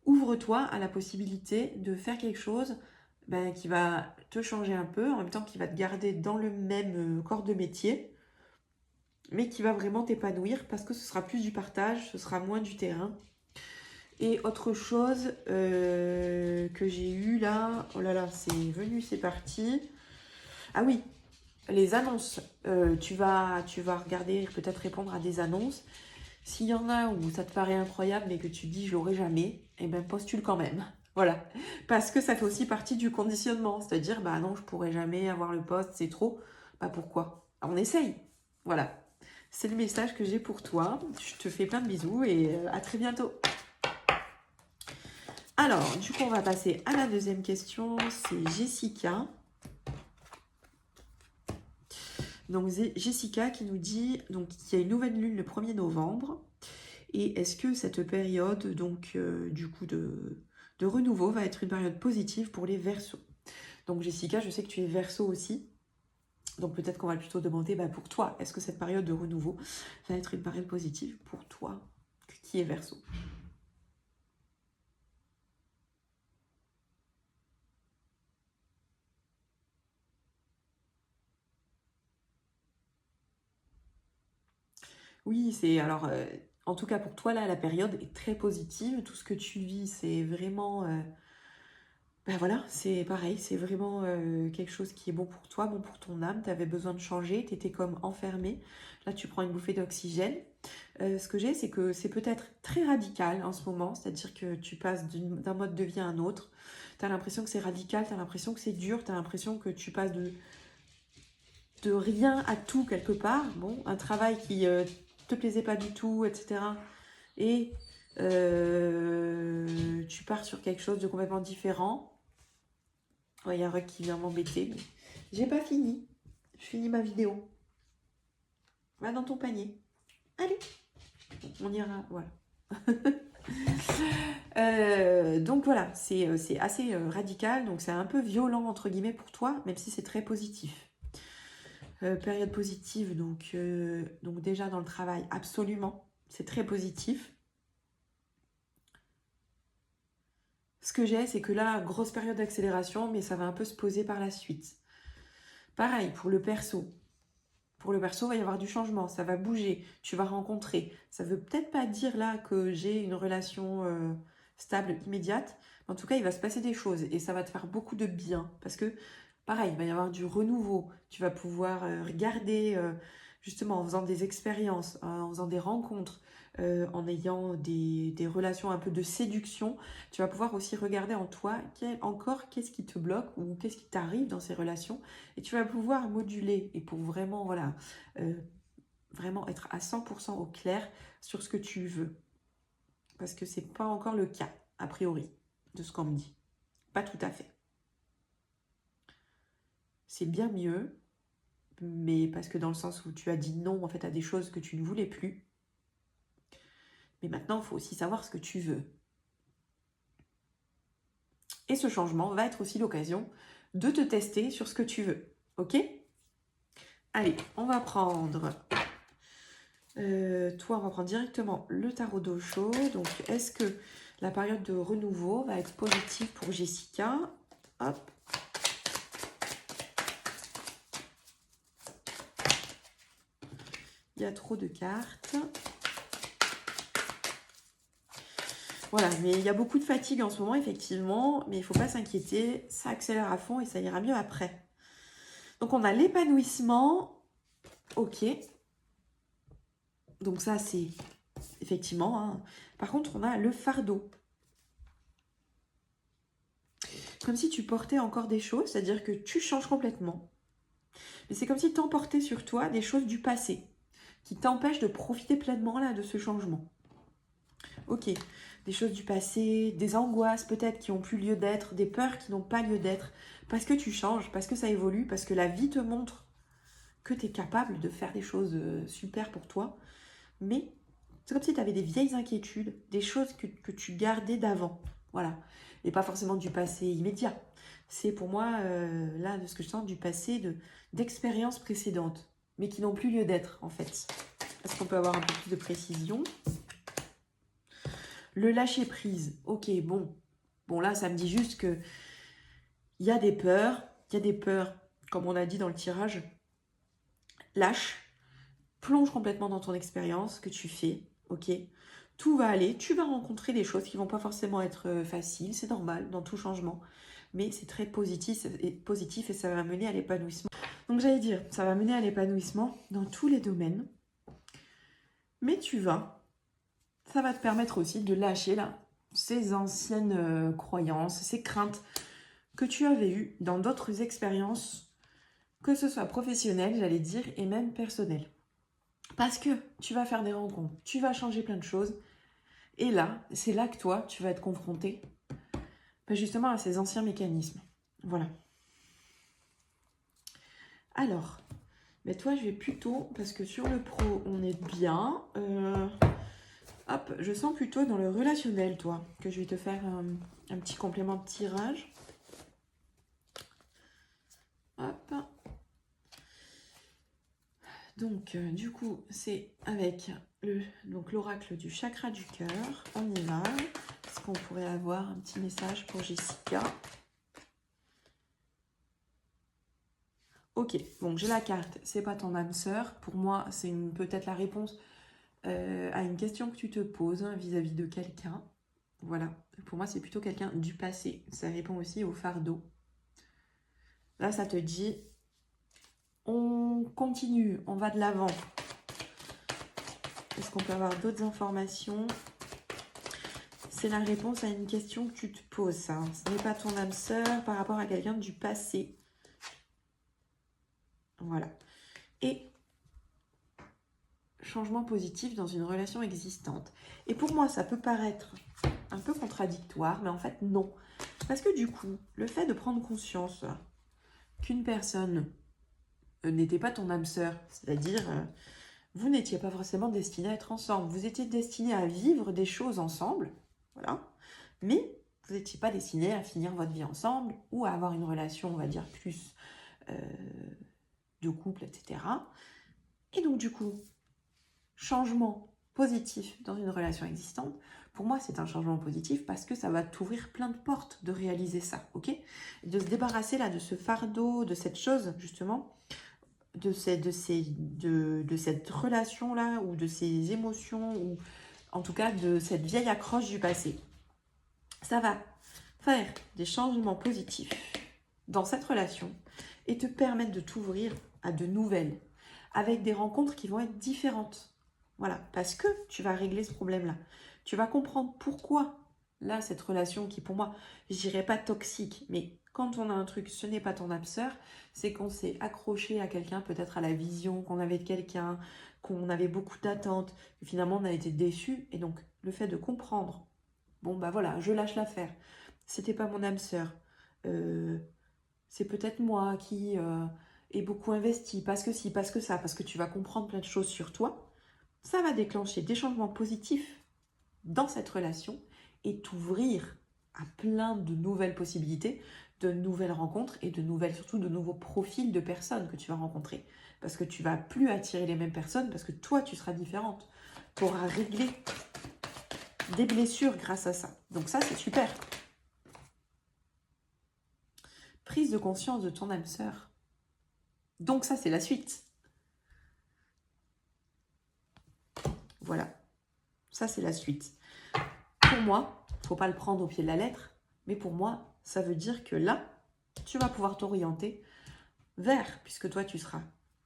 ouvre-toi à la possibilité de faire quelque chose ben, qui va te changer un peu, en même temps qui va te garder dans le même corps de métier, mais qui va vraiment t'épanouir parce que ce sera plus du partage, ce sera moins du terrain. Et autre chose que j'ai eu là, oh là là, c'est venu, c'est parti. Ah oui, les annonces. Tu vas regarder, peut-être répondre à des annonces. S'il y en a où ça te paraît incroyable mais que tu te dis je l'aurai jamais, eh ben postule quand même. Voilà. Parce que ça fait aussi partie du conditionnement. C'est-à-dire, bah non, je pourrai jamais avoir le poste, c'est trop. Bah pourquoi? On essaye. Voilà. C'est le message que j'ai pour toi. Je te fais plein de bisous et à très bientôt. Alors, du coup, on va passer à la deuxième question. C'est Jessica. Donc, Jessica qui nous dit qu'il y a une nouvelle lune le 1er novembre. Et est-ce que cette période, donc, du coup, de renouveau va être une période positive pour les Verseaux? Donc, Jessica, je sais que tu es Verseau aussi. Donc, peut-être qu'on va plutôt demander pour toi, est-ce que cette période de renouveau va être une période positive pour toi qui est Verseau? Oui, c'est alors, en tout cas pour toi, là, la période est très positive. Tout ce que tu vis, c'est vraiment, voilà, c'est pareil, c'est vraiment quelque chose qui est bon pour toi, bon pour ton âme. Tu avais besoin de changer, tu étais comme enfermé. Là, tu prends une bouffée d'oxygène. Ce que j'ai, c'est que c'est peut-être très radical en ce moment, c'est-à-dire que tu passes d'un mode de vie à un autre. Tu as l'impression que c'est radical, tu as l'impression que c'est dur, tu as l'impression que tu passes de rien à tout quelque part. Bon, un travail qui te plaisait pas du tout, etc. Et tu pars sur quelque chose de complètement différent. Ouais, il y a un Rock qui vient m'embêter, mais j'ai pas fini. Je finis ma vidéo. Va dans ton panier. Allez, on ira, voilà. Donc voilà, c'est assez radical, donc c'est un peu violent entre guillemets pour toi, même si c'est très positif. Période positive, donc déjà dans le travail, absolument, c'est très positif. Ce que j'ai, c'est que là, grosse période d'accélération, mais ça va un peu se poser par la suite. Pareil, pour le perso. Pour le perso, il va y avoir du changement, ça va bouger, tu vas rencontrer. Ça veut peut-être pas dire là que j'ai une relation stable, immédiate. Mais en tout cas, il va se passer des choses et ça va te faire beaucoup de bien. Parce que, pareil, il va y avoir du renouveau. Tu vas pouvoir regarder, justement, en faisant des expériences, en faisant des rencontres, en ayant des relations un peu de séduction. Tu vas pouvoir aussi regarder en toi qu'est-ce qui te bloque ou qu'est-ce qui t'arrive dans ces relations. Et tu vas pouvoir moduler et pour vraiment, voilà, vraiment être à 100% au clair sur ce que tu veux. Parce que c'est pas encore le cas, a priori, de ce qu'on me dit. Pas tout à fait. C'est bien mieux, mais parce que dans le sens où tu as dit non en fait à des choses que tu ne voulais plus. Mais maintenant, il faut aussi savoir ce que tu veux. Et ce changement va être aussi l'occasion de te tester sur ce que tu veux. Ok? Allez, on va prendre... toi, on va prendre directement le tarot d'Osho. Donc, est-ce que la période de renouveau va être positive pour Jessica? Hop. Il y a trop de cartes. Voilà, mais il y a beaucoup de fatigue en ce moment, effectivement. Mais il ne faut pas s'inquiéter. Ça accélère à fond et ça ira mieux après. Donc, on a l'épanouissement. Ok. Donc, ça, c'est effectivement. Hein. Par contre, on a le fardeau. Comme si tu portais encore des choses, c'est-à-dire que tu changes complètement. Mais c'est comme si tu emportais sur toi des choses du passé qui t'empêchent de profiter pleinement là de ce changement. Ok, des choses du passé, des angoisses peut-être qui n'ont plus lieu d'être, des peurs qui n'ont pas lieu d'être, parce que tu changes, parce que ça évolue, parce que la vie te montre que tu es capable de faire des choses super pour toi. Mais c'est comme si tu avais des vieilles inquiétudes, des choses que tu gardais d'avant. Voilà. Et pas forcément du passé immédiat. C'est pour moi, là, de ce que je sens, du passé, d'expériences précédentes, mais qui n'ont plus lieu d'être, en fait. Est-ce qu'on peut avoir un peu plus de précision? Le lâcher prise. Ok, bon. Bon, là, ça me dit juste que il y a des peurs. Il y a des peurs, comme on a dit dans le tirage. Lâche. Plonge complètement dans ton expérience que tu fais. Ok. Tout va aller. Tu vas rencontrer des choses qui vont pas forcément être faciles. C'est normal dans tout changement. Mais c'est très positif et ça va mener à l'épanouissement. Donc, j'allais dire, ça va mener à l'épanouissement dans tous les domaines. Mais ça va te permettre aussi de lâcher là ces anciennes croyances, ces craintes que tu avais eues dans d'autres expériences, que ce soit professionnelles, j'allais dire, et même personnelles. Parce que tu vas faire des rencontres, tu vas changer plein de choses, et là, c'est là que toi, tu vas être confronté justement à ces anciens mécanismes. Voilà. Alors, mais toi, je vais plutôt, parce que sur le pro, on est bien. Hop, je sens plutôt dans le relationnel, toi, que je vais te faire un petit complément de tirage. Hop. Donc, du coup, c'est avec l'oracle du chakra du cœur. On y va. Est-ce qu'on pourrait avoir un petit message pour Jessica? Ok, donc j'ai la carte. C'est pas ton âme sœur. Pour moi, c'est peut-être la réponse à une question que tu te poses vis-à-vis de quelqu'un. Voilà. Pour moi, c'est plutôt quelqu'un du passé. Ça répond aussi au fardeau. Là, ça te dit, on continue, on va de l'avant. Est-ce qu'on peut avoir d'autres informations? C'est la réponse à une question que tu te poses, ça. Ce n'est pas ton âme sœur par rapport à quelqu'un du passé. Voilà. Et changement positif dans une relation existante. Et pour moi, ça peut paraître un peu contradictoire, mais en fait, non. Parce que du coup, le fait de prendre conscience qu'une personne n'était pas ton âme sœur, c'est-à-dire vous n'étiez pas forcément destinés à être ensemble, vous étiez destinés à vivre des choses ensemble, voilà, mais vous n'étiez pas destinés à finir votre vie ensemble ou à avoir une relation, on va dire, plus de couple, etc. Et donc du coup, changement positif dans une relation existante, pour moi, c'est un changement positif parce que ça va t'ouvrir plein de portes de réaliser ça, ok? De se débarrasser là de ce fardeau, de cette chose, justement, de cette relation-là, ou de ces émotions, ou en tout cas de cette vieille accroche du passé. Ça va faire des changements positifs dans cette relation et te permettre de t'ouvrir à de nouvelles, avec des rencontres qui vont être différentes. Voilà, parce que tu vas régler ce problème-là. Tu vas comprendre pourquoi, là, cette relation qui, pour moi, je dirais pas toxique, mais quand on a un truc, ce n'est pas ton âme sœur, c'est qu'on s'est accroché à quelqu'un, peut-être à la vision qu'on avait de quelqu'un, qu'on avait beaucoup d'attentes, et finalement on a été déçus. Et donc, le fait de comprendre, bon, bah voilà, je lâche l'affaire. C'était pas mon âme sœur. C'est peut-être moi qui ai beaucoup investi, parce que si, parce que ça, parce que tu vas comprendre plein de choses sur toi. Ça va déclencher des changements positifs dans cette relation et t'ouvrir à plein de nouvelles possibilités, de nouvelles rencontres et surtout de nouveaux profils de personnes que tu vas rencontrer. Parce que tu vas plus attirer les mêmes personnes parce que toi, tu seras différente. Tu auras réglé des blessures grâce à ça. Donc ça, c'est super. Prise de conscience de ton âme sœur. Donc ça, c'est la suite. Voilà. Ça, c'est la suite. Pour moi, il ne faut pas le prendre au pied de la lettre, mais pour moi, ça veut dire que là, tu vas pouvoir t'orienter vers, puisque toi, tu seras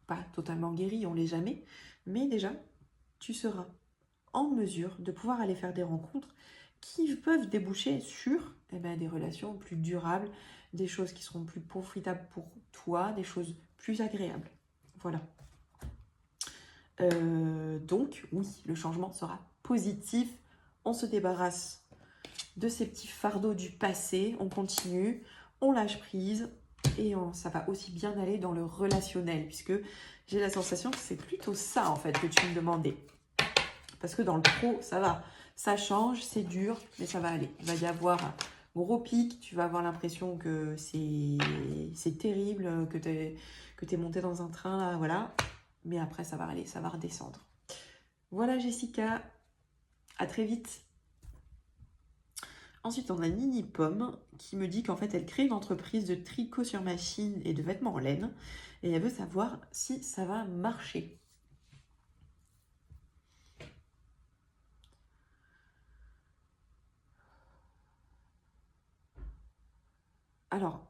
pas totalement guéri, on l'est jamais, mais déjà, tu seras en mesure de pouvoir aller faire des rencontres qui peuvent déboucher sur des relations plus durables, des choses qui seront plus profitables pour toi, des choses plus agréables. Voilà. Donc, oui, le changement sera positif. On se débarrasse de ces petits fardeaux du passé, on continue, on lâche prise et ça va aussi bien aller dans le relationnel, puisque j'ai la sensation que c'est plutôt ça en fait que tu me demandais. Parce que dans le pro, ça va, ça change, c'est dur, mais ça va aller. Il va y avoir un gros pic, tu vas avoir l'impression que c'est terrible, que tu es monté dans un train, là, voilà. Mais après, ça va aller, ça va redescendre. Voilà Jessica, à très vite. Ensuite, on a Nini Pomme qui me dit qu'en fait, elle crée une entreprise de tricot sur machine et de vêtements en laine. Et elle veut savoir si ça va marcher. Alors,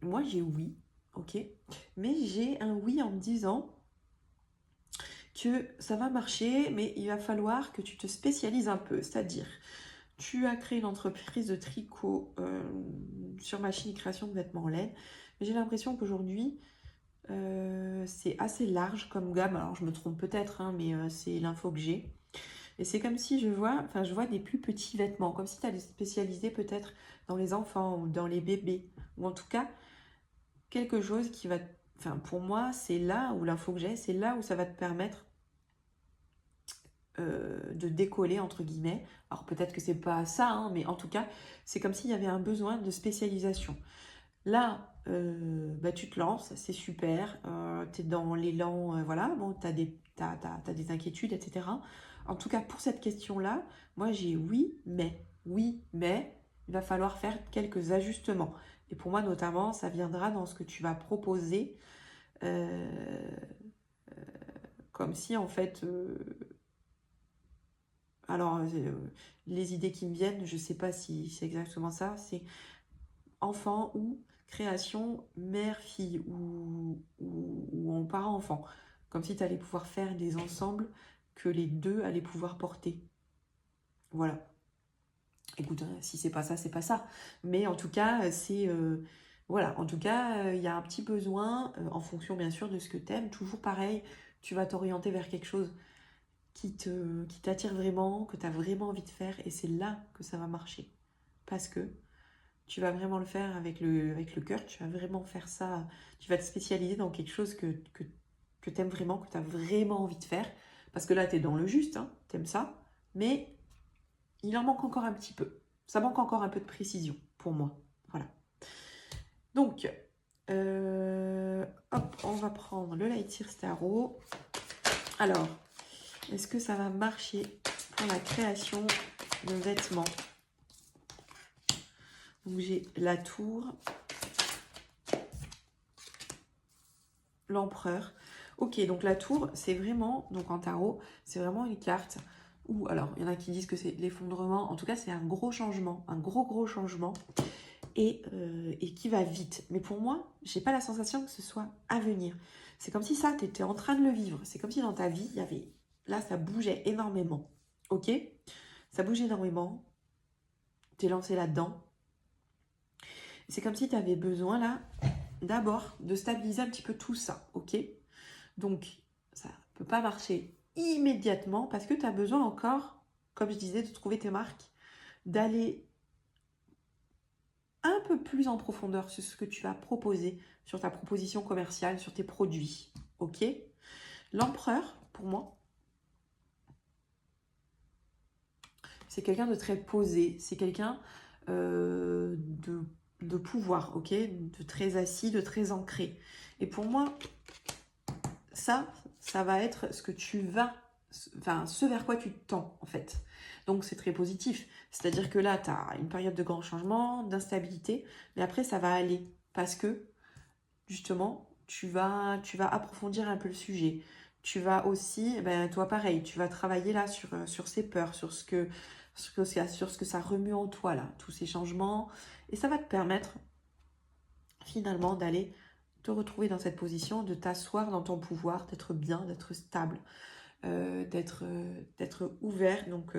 moi j'ai oui, ok. Mais j'ai un oui en me disant que ça va marcher, mais il va falloir que tu te spécialises un peu. C'est-à-dire, tu as créé une entreprise de tricot sur machine et création de vêtements en laine. Mais j'ai l'impression qu'aujourd'hui, c'est assez large comme gamme. Alors, je me trompe peut-être, hein, mais c'est l'info que j'ai. Et c'est comme si je vois des plus petits vêtements, comme si tu allais te spécialiser peut-être dans les enfants ou dans les bébés. Ou en tout cas, quelque chose qui va... Enfin, pour moi, c'est là où l'info que j'ai, c'est là où ça va te permettre de décoller, entre guillemets. Alors peut-être que c'est pas ça, hein, mais en tout cas, c'est comme s'il y avait un besoin de spécialisation. Là, tu te lances, c'est super, tu es dans l'élan, voilà, bon, t'as des inquiétudes, etc. En tout cas, pour cette question-là, moi j'ai oui, mais, il va falloir faire quelques ajustements. Et pour moi, notamment, ça viendra dans ce que tu vas proposer, euh, comme si en fait, alors les idées qui me viennent, je sais pas si c'est exactement ça, c'est enfant ou création mère-fille ou en parent-enfant. Comme si tu allais pouvoir faire des ensembles que les deux allaient pouvoir porter. Voilà. Écoute, si c'est pas ça, c'est pas ça. Mais en tout cas, c'est... voilà, en tout cas, il y a un petit besoin, en fonction bien sûr de ce que tu aimes. Toujours pareil, tu vas t'orienter vers quelque chose qui t'attire vraiment, que tu as vraiment envie de faire. Et c'est là que ça va marcher. Parce que tu vas vraiment le faire avec le cœur, tu vas vraiment faire ça, tu vas te spécialiser dans quelque chose que tu aimes vraiment, que tu as vraiment envie de faire. Parce que là, tu es dans le juste, hein, tu aimes ça, mais il en manque encore un petit peu. Ça manque encore un peu de précision pour moi. Voilà. Donc, hop, on va prendre le Light Year Tarot. Alors, est-ce que ça va marcher pour la création de vêtements? Donc j'ai la tour, l'empereur. Ok, donc la tour, c'est vraiment, donc en tarot, c'est vraiment une carte où, alors, il y en a qui disent que c'est l'effondrement. En tout cas, c'est un gros changement, un gros changement et qui va vite. Mais pour moi, j'ai pas la sensation que ce soit à venir. C'est comme si ça, tu étais en train de le vivre. C'est comme si dans ta vie, il y avait, là, ça bougeait énormément. Ok? Ça bouge énormément. Tu es lancé là-dedans. C'est comme si tu avais besoin, là, d'abord, de stabiliser un petit peu tout ça. Ok? Donc, ça ne peut pas marcher immédiatement parce que tu as besoin encore, comme je disais, de trouver tes marques, d'aller un peu plus en profondeur sur ce que tu vas proposer, sur ta proposition commerciale, sur tes produits. Ok? L'empereur, pour moi, c'est quelqu'un de très posé, c'est quelqu'un de pouvoir, ok? De très assis, de très ancré. Et pour moi, ça va être ce que tu vas, enfin, ce vers quoi tu tends, en fait. Donc, c'est très positif. C'est-à-dire que là, tu as une période de grand changement, d'instabilité, mais après, ça va aller parce que, justement, tu vas approfondir un peu le sujet. Tu vas aussi, toi, pareil, tu vas travailler là sur ces peurs, sur ce que ça remue en toi, là, tous ces changements. Et ça va te permettre, finalement d'aller te retrouver dans cette position, de t'asseoir dans ton pouvoir, d'être bien, d'être stable, d'être ouvert. Donc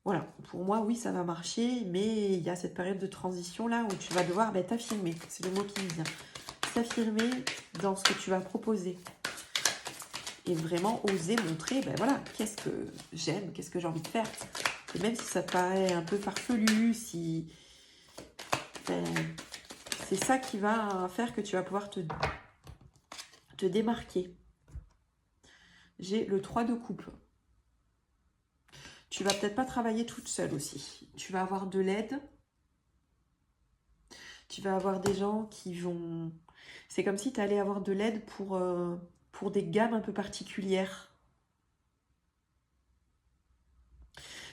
voilà, pour moi, oui, ça va marcher, mais il y a cette période de transition là où tu vas devoir t'affirmer, c'est le mot qui me vient, t'affirmer dans ce que tu vas proposer. Et vraiment oser montrer, voilà, qu'est-ce que j'aime, qu'est-ce que j'ai envie de faire. Et même si ça te paraît un peu farfelu, si... c'est ça qui va faire que tu vas pouvoir te démarquer. J'ai le 3 de coupe. Tu vas peut-être pas travailler toute seule aussi. Tu vas avoir de l'aide. Tu vas avoir des gens qui vont... C'est comme si tu allais avoir de l'aide pour des gammes un peu particulières.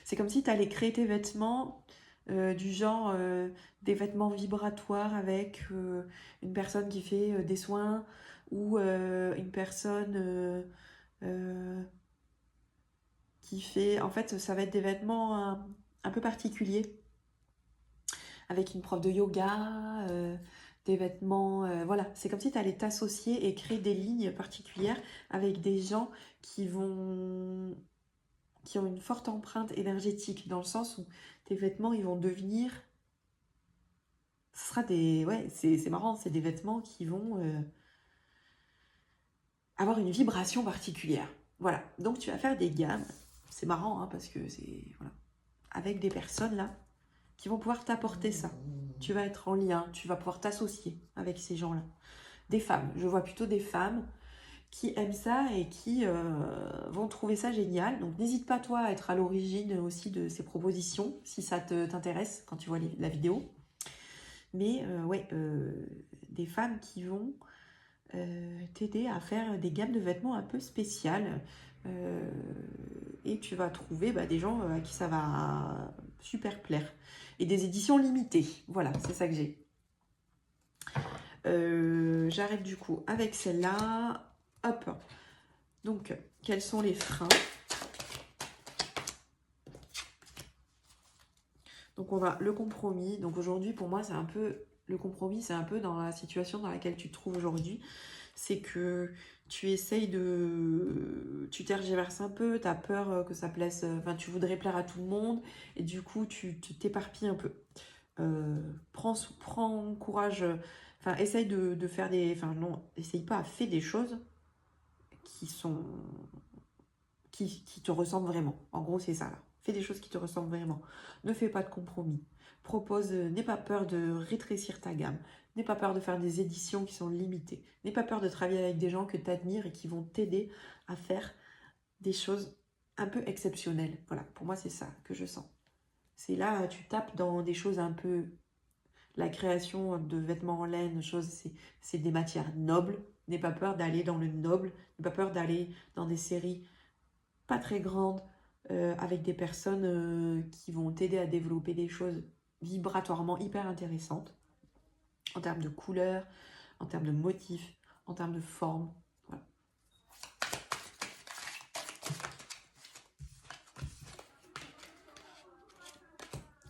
C'est comme si tu allais créer tes vêtements du genre des vêtements vibratoires avec une personne qui fait des soins ou une personne qui fait... En fait, ça va être des vêtements un peu particuliers avec une prof de yoga, des vêtements... voilà, c'est comme si tu allais t'associer et créer des lignes particulières avec des gens qui ont une forte empreinte énergétique, dans le sens où tes vêtements, ils vont devenir... Ce sera des... Ouais, c'est marrant, c'est des vêtements qui vont avoir une vibration particulière. Voilà, donc tu vas faire des gammes. C'est marrant, hein, parce que c'est... Voilà. Avec des personnes, là, qui vont pouvoir t'apporter ça. Tu vas être en lien, tu vas pouvoir t'associer avec ces gens-là. Des femmes, je vois plutôt des femmes qui aiment ça et qui vont trouver ça génial. Donc n'hésite pas toi à être à l'origine aussi de ces propositions, si ça t'intéresse quand tu vois la vidéo. Mais ouais, des femmes qui vont t'aider à faire des gammes de vêtements un peu spéciales. Et tu vas trouver des gens à qui ça va super plaire. Et des éditions limitées. Voilà, c'est ça que j'ai. J'arrête du coup avec celle-là. Hop. Donc, quels sont les freins? Donc, on a le compromis. Donc, aujourd'hui, pour moi, c'est un peu... Le compromis, c'est un peu dans la situation dans laquelle tu te trouves aujourd'hui. C'est que tu essayes de... Tu tergiverses un peu, tu as peur que ça plaise... Enfin, tu voudrais plaire à tout le monde. Et du coup, tu t'éparpilles un peu. Prends courage... Enfin, essaye de faire des... Enfin, non, essaye pas, fais des choses qui sont... Qui te ressemblent vraiment. En gros, c'est ça, là. Fais des choses qui te ressemblent vraiment. Ne fais pas de compromis. Propose, n'aie pas peur de rétrécir ta gamme. N'aie pas peur de faire des éditions qui sont limitées. N'aie pas peur de travailler avec des gens que tu admires et qui vont t'aider à faire des choses un peu exceptionnelles. Voilà, pour moi, c'est ça que je sens. C'est là, tu tapes dans des choses un peu... La création de vêtements en laine, c'est des matières nobles. N'aie pas peur d'aller dans le noble. N'aie pas peur d'aller dans des séries pas très grandes, avec des personnes qui vont t'aider à développer des choses vibratoirement hyper intéressantes, en termes de couleurs, en termes de motifs, en termes de forme. Voilà.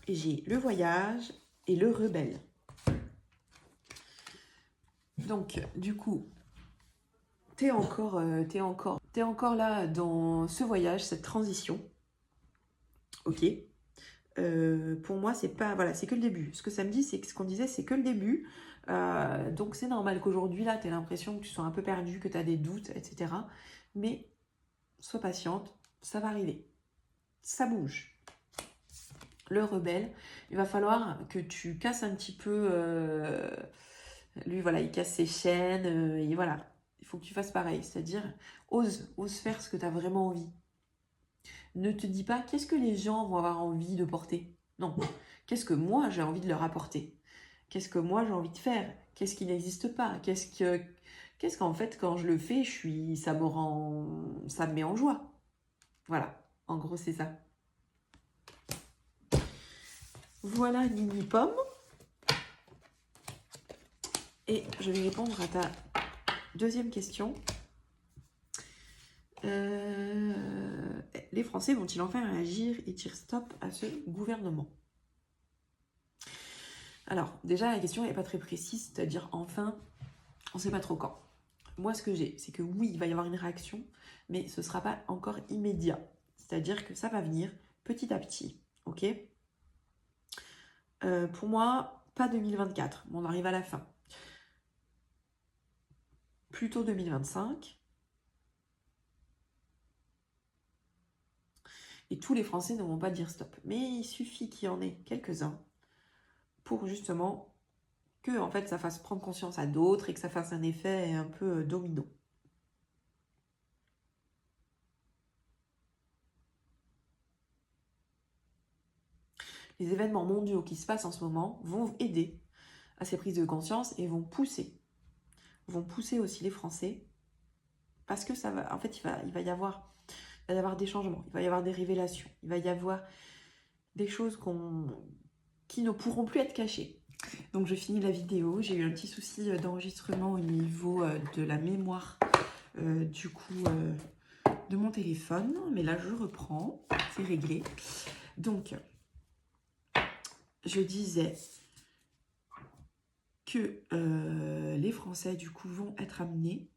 Et j'ai le voyage et le rebelle. Donc, du coup, t'es encore là dans ce voyage, cette transition. Ok. Pour moi, c'est pas... Voilà, c'est que le début. Ce que ça me dit, c'est que ce qu'on disait, c'est que le début. Donc, c'est normal qu'aujourd'hui, là, tu aies l'impression que tu sois un peu perdu, que tu as des doutes, etc. Mais sois patiente, ça va arriver. Ça bouge. Le rebelle, il va falloir que tu casses un petit peu... Lui, voilà, il casse ses chaînes. Et voilà, il faut que tu fasses pareil. C'est-à-dire, ose faire ce que tu as vraiment envie. Ne te dis pas, qu'est-ce que les gens vont avoir envie de porter? Non. Qu'est-ce que moi, j'ai envie de leur apporter? Qu'est-ce que moi, j'ai envie de faire? Qu'est-ce qui n'existe pas? Qu'est-ce qu'en fait, quand je le fais, ça me met en joie. Voilà. En gros, c'est ça. Voilà, Nini Pomme. Et je vais répondre à ta deuxième question. Les Français vont-ils enfin réagir et dire stop à ce gouvernement? Alors, déjà, la question n'est pas très précise, c'est-à-dire enfin, on ne sait pas trop quand. Moi, ce que j'ai, c'est que oui, il va y avoir une réaction, mais ce ne sera pas encore immédiat. C'est-à-dire que ça va venir petit à petit, ok? Pour moi, pas 2024, on arrive à la fin. Plutôt 2025. Et tous les Français ne vont pas dire stop. Mais il suffit qu'il y en ait quelques-uns pour justement que en fait, ça fasse prendre conscience à d'autres et que ça fasse un effet un peu domino. Les événements mondiaux qui se passent en ce moment vont aider à ces prises de conscience et vont pousser aussi les Français parce que ça va, en fait, il va y avoir des changements, il va y avoir des révélations, il va y avoir des choses qui ne pourront plus être cachées. Donc je finis la vidéo, j'ai eu un petit souci d'enregistrement au niveau de la mémoire de mon téléphone, mais là je reprends, c'est réglé. Donc je disais que les Français du coup vont être amenés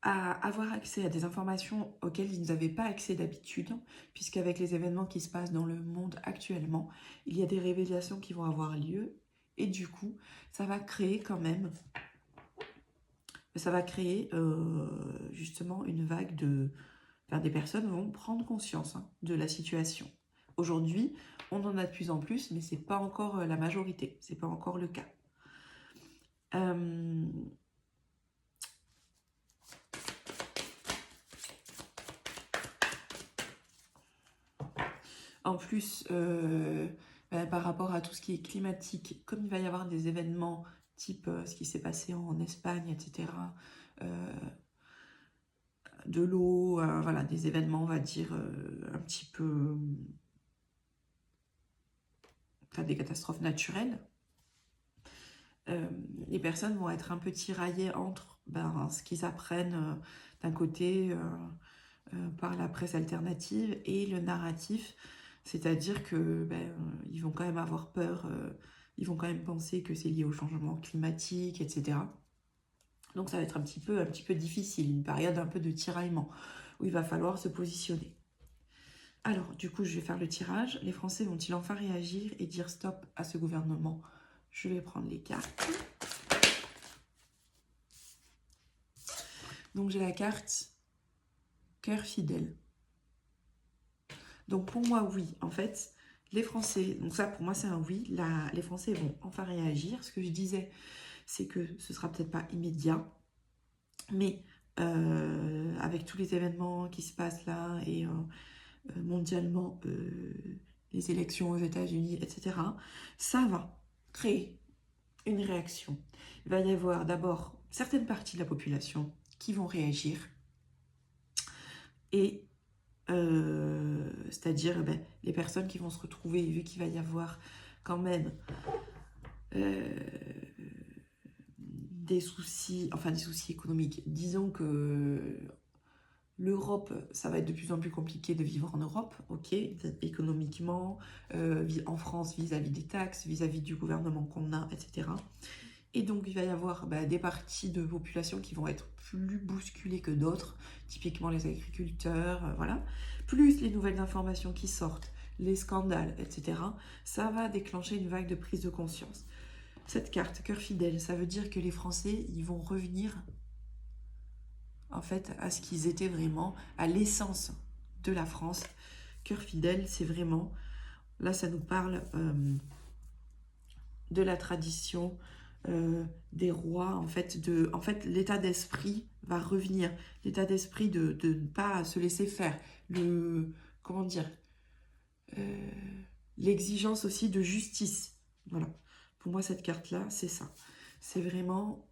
à avoir accès à des informations auxquelles ils n'avaient pas accès d'habitude, puisqu'avec les événements qui se passent dans le monde actuellement, il y a des révélations qui vont avoir lieu, et du coup, ça va créer quand même, justement une vague de... Enfin, des personnes vont prendre conscience de la situation. Aujourd'hui, on en a de plus en plus, mais c'est pas encore la majorité, c'est pas encore le cas. En plus, par rapport à tout ce qui est climatique, comme il va y avoir des événements type ce qui s'est passé en Espagne, etc., de l'eau, voilà, des événements, on va dire, un petit peu... Enfin, des catastrophes naturelles, les personnes vont être un peu tiraillées entre ce qu'ils apprennent d'un côté par la presse alternative et le narratif, c'est-à-dire que ils vont quand même avoir peur, ils vont quand même penser que c'est lié au changement climatique, etc. Donc ça va être un petit peu difficile, une période un peu de tiraillement, où il va falloir se positionner. Alors, du coup, je vais faire le tirage. Les Français vont-ils enfin réagir et dire stop à ce gouvernement? Je vais prendre les cartes. Donc, j'ai la carte cœur fidèle. Donc, pour moi, oui. En fait, les Français... Donc ça, pour moi, c'est un oui. Les Français vont enfin réagir. Ce que je disais, c'est que ce sera peut-être pas immédiat. Mais avec tous les événements qui se passent là et mondialement, les élections aux États-Unis, etc., ça va créer une réaction. Il va y avoir d'abord certaines parties de la population qui vont réagir et c'est-à-dire les personnes qui vont se retrouver, vu qu'il va y avoir quand même des soucis économiques. Disons que l'Europe, ça va être de plus en plus compliqué de vivre en Europe, ok, économiquement, en France vis-à-vis des taxes, vis-à-vis du gouvernement qu'on a, etc. Et donc, il va y avoir des parties de population qui vont être plus bousculées que d'autres, typiquement les agriculteurs, voilà. Plus les nouvelles informations qui sortent, les scandales, etc. Ça va déclencher une vague de prise de conscience. Cette carte, cœur fidèle, ça veut dire que les Français, ils vont revenir en fait à ce qu'ils étaient vraiment, à l'essence de la France. Cœur fidèle, c'est vraiment, là ça nous parle de la tradition des rois, en fait l'état d'esprit va revenir, l'état d'esprit de ne pas se laisser faire, comment dire, l'exigence aussi de justice. Voilà, pour moi cette carte-là, c'est ça. C'est vraiment,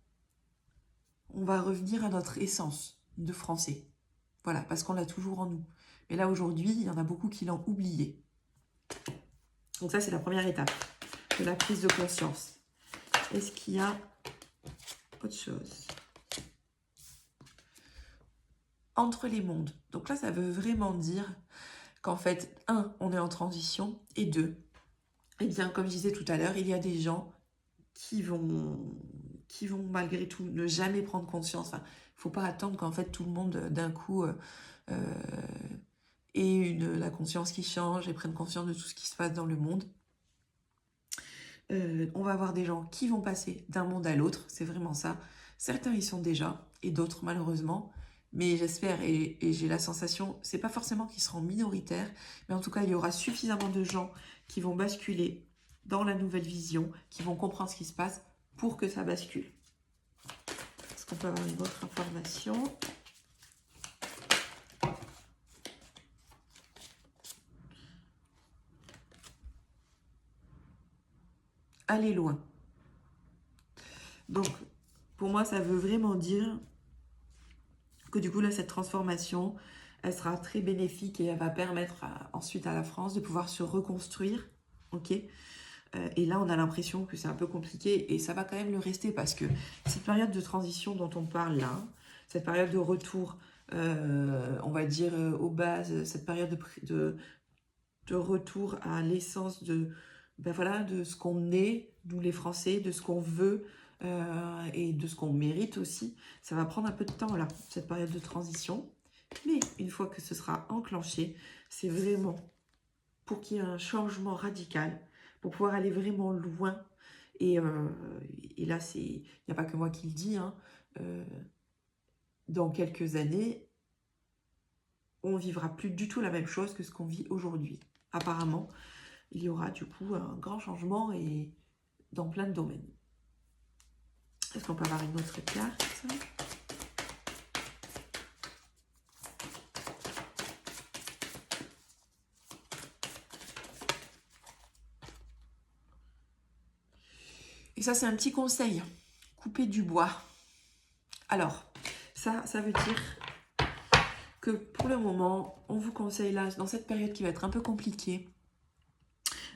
on va revenir à notre essence de Français. Voilà, parce qu'on l'a toujours en nous. Mais là, aujourd'hui, il y en a beaucoup qui l'ont oublié. Donc ça, c'est la première étape de la prise de conscience. Est-ce qu'il y a autre chose? Entre les mondes. Donc là, ça veut vraiment dire qu'en fait, 1, on est en transition, et 2, eh bien, comme je disais tout à l'heure, il y a des gens qui vont malgré tout ne jamais prendre conscience. Enfin, il ne faut pas attendre qu'en fait tout le monde d'un coup ait la conscience qui change et prenne conscience de tout ce qui se passe dans le monde. On va avoir des gens qui vont passer d'un monde à l'autre, c'est vraiment ça. Certains y sont déjà, et d'autres malheureusement. Mais j'espère, et j'ai la sensation, c'est pas forcément qu'ils seront minoritaires, mais en tout cas, il y aura suffisamment de gens qui vont basculer dans la nouvelle vision, qui vont comprendre ce qui se passe pour que ça bascule. Est-ce qu'on peut avoir une autre information ? Aller loin. Donc, pour moi, ça veut vraiment dire que du coup, là, cette transformation, elle sera très bénéfique et elle va permettre ensuite à la France de pouvoir se reconstruire. Ok ? Et là, on a l'impression que c'est un peu compliqué et ça va quand même le rester parce que cette période de transition dont on parle là, cette période de retour, on va dire aux bases, cette période de retour à l'essence ben voilà, de ce qu'on est, nous les Français, de ce qu'on veut et de ce qu'on mérite aussi. Ça va prendre un peu de temps là, cette période de transition. Mais une fois que ce sera enclenché, c'est vraiment pour qu'il y ait un changement radical, pour pouvoir aller vraiment loin. Et là, il n'y a pas que moi qui le dis, hein, dans quelques années, on vivra plus du tout la même chose que ce qu'on vit aujourd'hui. Apparemment, il y aura du coup un grand changement et dans plein de domaines. Est-ce qu'on peut avoir une autre carte ? Et ça, c'est un petit conseil. Couper du bois. Alors, ça veut dire que pour le moment, on vous conseille là, dans cette période qui va être un peu compliquée,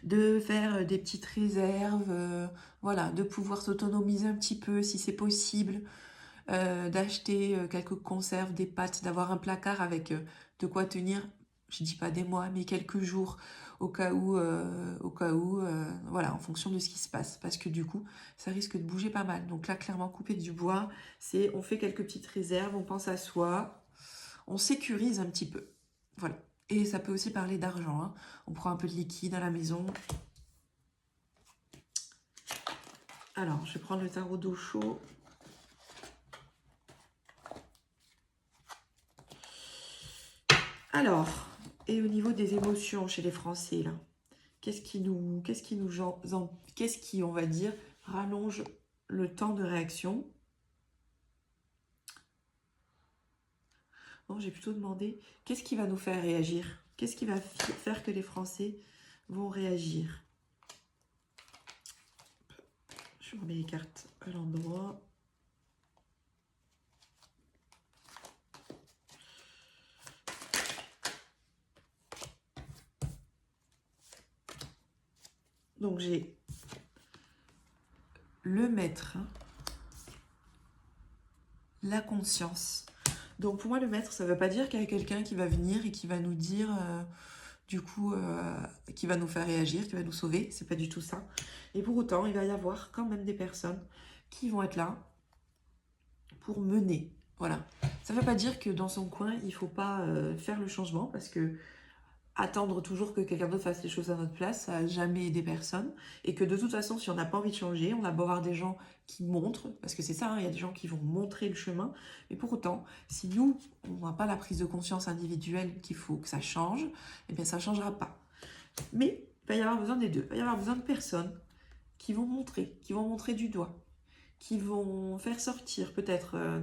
de faire des petites réserves, voilà, de pouvoir s'autonomiser un petit peu si c'est possible, d'acheter quelques conserves, des pâtes, d'avoir un placard avec de quoi tenir, je dis pas des mois, mais quelques jours, au cas où, voilà, en fonction de ce qui se passe, parce que du coup, ça risque de bouger pas mal. Donc là, clairement, couper du bois, c'est on fait quelques petites réserves, on pense à soi, on sécurise un petit peu, voilà. Et ça peut aussi parler d'argent, hein. On prend un peu de liquide à la maison. Alors, je vais prendre le tarot d'eau chaud. Alors, et au niveau des émotions chez les Français, là, qu'est-ce qui, on va dire, rallonge le temps de réaction? Non, j'ai plutôt demandé, qu'est-ce qui va nous faire réagir? Qu'est-ce qui va faire que les Français vont réagir? Je remets les cartes à l'endroit. Donc j'ai le maître, la conscience. Donc pour moi, le maître, ça ne veut pas dire qu'il y a quelqu'un qui va venir et qui va nous dire, du coup, qui va nous faire réagir, qui va nous sauver. C'est pas du tout ça. Et pour autant, il va y avoir quand même des personnes qui vont être là pour mener. Voilà. Ça ne veut pas dire que dans son coin, il ne faut pas faire le changement parce que attendre toujours que quelqu'un d'autre fasse les choses à notre place, ça n'a jamais aidé personne. Et que de toute façon, si on n'a pas envie de changer, on a beau avoir des gens qui montrent, parce que c'est ça, hein, il y a des gens qui vont montrer le chemin. Mais pour autant, si nous, on n'a pas la prise de conscience individuelle qu'il faut que ça change, eh bien ça ne changera pas. Mais il va y avoir besoin des deux. Il va y avoir besoin de personnes qui vont montrer du doigt, qui vont faire sortir peut-être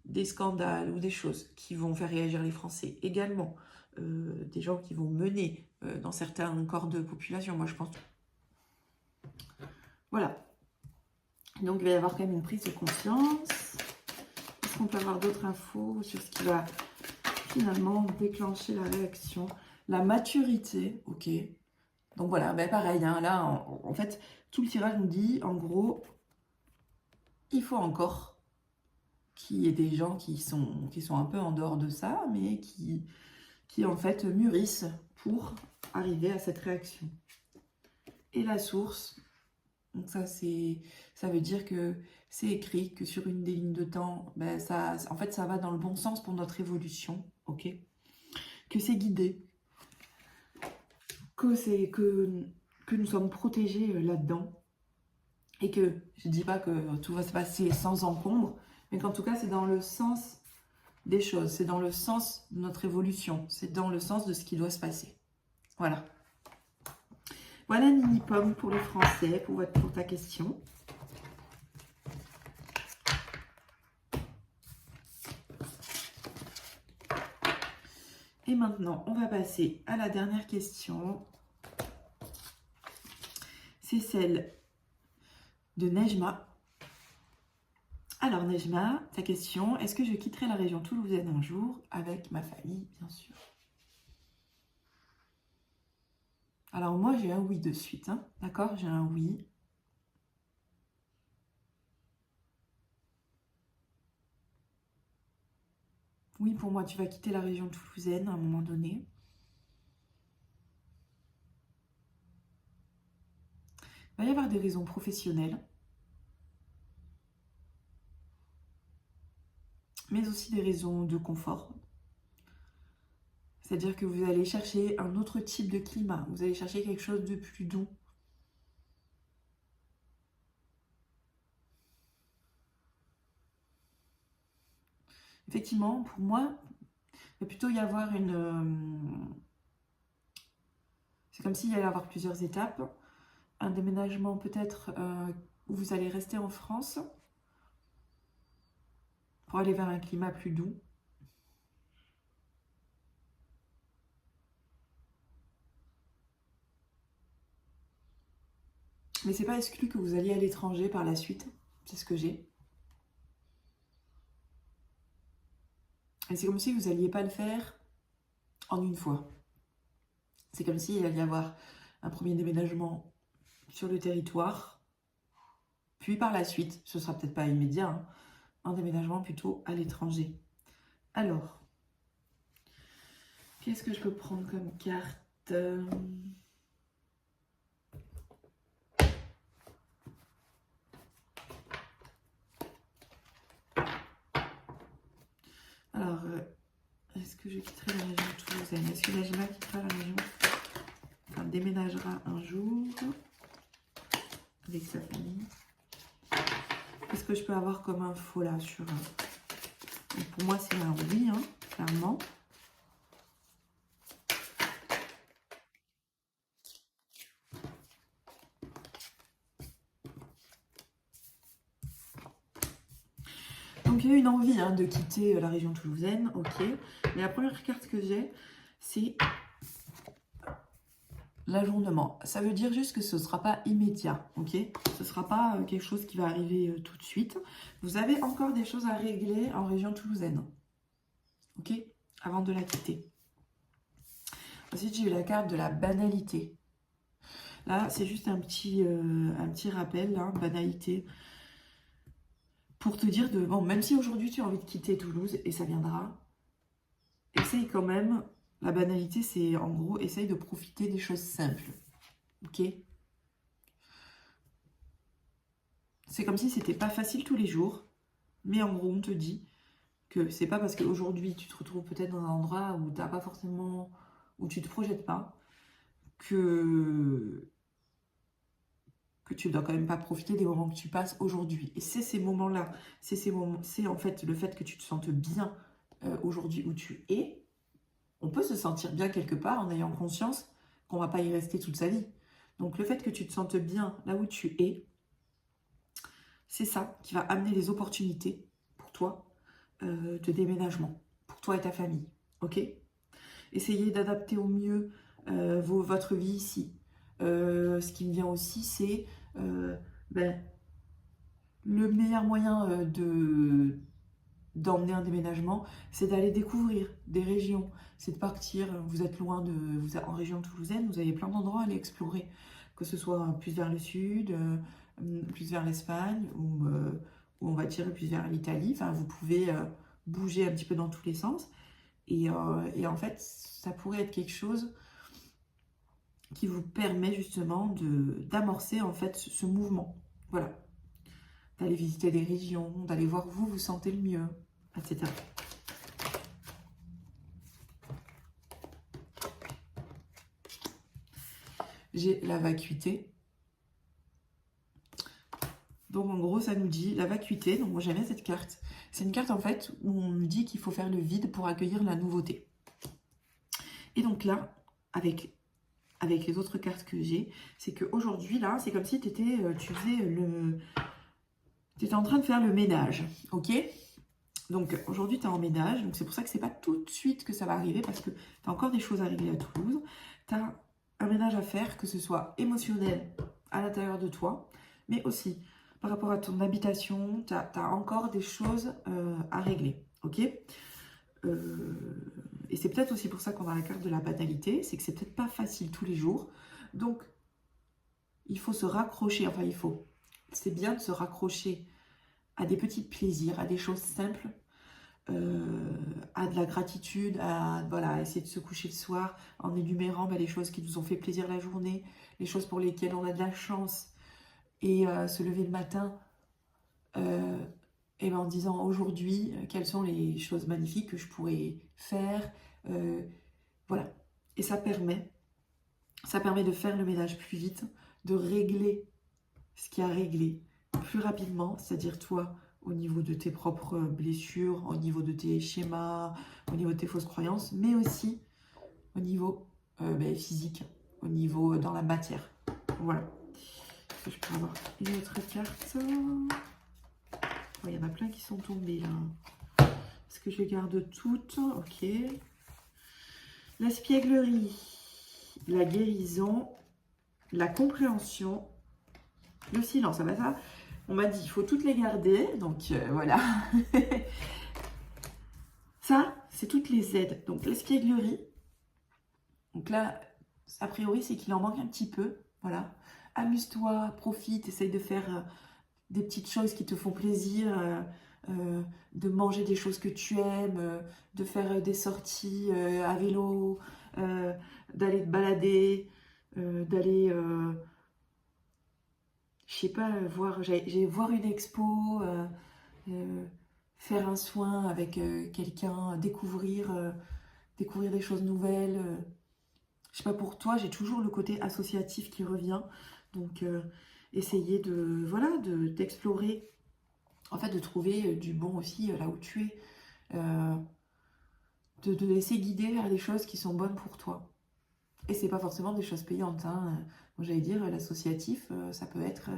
des scandales ou des choses qui vont faire réagir les Français également. Des gens qui vont mener dans certains corps de population, moi je pense. Voilà. Donc il va y avoir quand même une prise de conscience. Est-ce qu'on peut avoir d'autres infos sur ce qui va finalement déclencher la réaction? La maturité, ok. Donc voilà, ben pareil, hein, là en fait, tout le tirage nous dit, en gros, il faut encore qu'il y ait des gens qui sont un peu en dehors de ça, mais qui en fait mûrissent pour arriver à cette réaction. Et la source, Donc ça veut dire que c'est écrit, que sur une des lignes de temps, ben en fait, ça va dans le bon sens pour notre évolution, ok? Que c'est guidé, que nous sommes protégés là-dedans, et que je ne dis pas que tout va se passer sans encombre, mais qu'en tout cas, c'est dans le sens des choses, c'est dans le sens de notre évolution, c'est dans le sens de ce qui doit se passer. Voilà. Voilà Nini Pomme pour le français, pour ta question. Et maintenant, on va passer à la dernière question. C'est celle de Nejma. Alors Nejma, ta question, est-ce que je quitterai la région toulousaine un jour avec ma famille, bien sûr? Alors moi, j'ai un oui de suite, hein, d'accord? J'ai un oui. Oui, pour moi, tu vas quitter la région toulousaine à un moment donné. Il va y avoir des raisons professionnelles, mais aussi des raisons de confort. C'est-à-dire que vous allez chercher un autre type de climat, vous allez chercher quelque chose de plus doux. Effectivement, pour moi, il va plutôt y avoir c'est comme s'il y allait y avoir plusieurs étapes. Un déménagement peut-être où vous allez rester en France pour aller vers un climat plus doux. Mais c'est pas exclu que vous alliez à l'étranger par la suite. C'est ce que j'ai. Et c'est comme si vous n'alliez pas le faire en une fois. C'est comme s'il allait y avoir un premier déménagement sur le territoire, puis par la suite, ce sera peut-être pas immédiat, hein, un déménagement plutôt à l'étranger. Alors, qu'est-ce que je peux prendre comme carte? Alors, est-ce que je quitterai la région toulousaine? Est-ce que Najma quittera la région, enfin déménagera un jour avec sa famille? Qu'est-ce que je peux avoir comme info là sur... Donc pour moi, c'est un oui, hein, clairement. Donc il y a une envie hein, de quitter la région toulousaine, ok. Mais la première carte que j'ai, c'est l'ajournement. Ça veut dire juste que ce ne sera pas immédiat, ok. Ce ne sera pas quelque chose qui va arriver tout de suite. Vous avez encore des choses à régler en région toulousaine, ok, avant de la quitter. Ensuite, j'ai eu la carte de la banalité. Là, c'est juste un petit rappel, hein, banalité. Pour te dire de, bon, même si aujourd'hui tu as envie de quitter Toulouse, et ça viendra, essaye quand même, la banalité c'est en gros, essaye de profiter des choses simples, ok? C'est comme si c'était pas facile tous les jours, mais en gros on te dit que c'est pas parce qu'aujourd'hui tu te retrouves peut-être dans un endroit où t'as pas forcément, où tu te projettes pas, que tu dois quand même pas profiter des moments que tu passes aujourd'hui. Et c'est ces moments-là, c'est en fait le fait que tu te sentes bien aujourd'hui où tu es. On peut se sentir bien quelque part en ayant conscience qu'on va pas y rester toute sa vie. Donc le fait que tu te sentes bien là où tu es, c'est ça qui va amener les opportunités pour toi de déménagement, pour toi et ta famille. Ok? Essayez d'adapter au mieux votre vie ici. Ce qui me vient aussi, c'est le meilleur moyen d'emmener un déménagement, c'est d'aller découvrir des régions, c'est de partir, vous êtes loin vous êtes en région toulousaine, vous avez plein d'endroits à aller explorer, que ce soit plus vers le sud, plus vers l'Espagne, ou on va tirer plus vers l'Italie, enfin vous pouvez bouger un petit peu dans tous les sens, et en fait, ça pourrait être quelque chose qui vous permet justement d'amorcer en fait ce mouvement. Voilà. D'aller visiter des régions, d'aller voir où vous vous sentez le mieux, etc. J'ai la vacuité. Donc en gros, ça nous dit la vacuité. Donc moi j'aime bien cette carte. C'est une carte en fait où on nous dit qu'il faut faire le vide pour accueillir la nouveauté. Et donc là, avec les autres cartes que j'ai, c'est qu'aujourd'hui, là, c'est comme si tu étais en train de faire le ménage, ok? Donc aujourd'hui, tu es en ménage, donc c'est pour ça que c'est pas tout de suite que ça va arriver, parce que tu as encore des choses à régler à Toulouse. Tu as un ménage à faire, que ce soit émotionnel à l'intérieur de toi, mais aussi par rapport à ton habitation, tu as encore des choses à régler, ok? Et c'est peut-être aussi pour ça qu'on a la carte de la banalité, c'est que c'est peut-être pas facile tous les jours. Donc, il faut se raccrocher, enfin c'est bien de se raccrocher à des petits plaisirs, à des choses simples, à de la gratitude, à voilà, essayer de se coucher le soir en énumérant les choses qui nous ont fait plaisir la journée, les choses pour lesquelles on a de la chance, et se lever le matin et en disant aujourd'hui quelles sont les choses magnifiques que je pourrais faire, voilà. Et ça permet de faire le ménage plus vite, de régler ce qui a réglé plus rapidement, c'est-à-dire toi, au niveau de tes propres blessures, au niveau de tes schémas, au niveau de tes fausses croyances, mais aussi au niveau physique, au niveau dans la matière. Voilà. Est-ce que je peux avoir une autre carte? Il y en a plein qui sont tombés là. Est-ce que je les garde toutes? Ok. L'espièglerie, la guérison, la compréhension, le silence. Ah bah ça, on m'a dit, il faut toutes les garder. Donc voilà. Ça, c'est toutes les aides. Donc l'espièglerie. Donc là, a priori, c'est qu'il en manque un petit peu. Voilà. Amuse-toi, profite, essaye de faire des petites choses qui te font plaisir, de manger des choses que tu aimes, de faire des sorties à vélo, d'aller te balader, d'aller, je sais pas, voir une expo, faire un soin avec quelqu'un, découvrir des choses nouvelles. Je sais pas, pour toi, j'ai toujours le côté associatif qui revient. Donc, essayer d'explorer, en fait, de trouver du bon aussi là où tu es. De te laisser guider vers des choses qui sont bonnes pour toi. Et c'est pas forcément des choses payantes. Hein. Moi, j'allais dire, l'associatif, ça peut être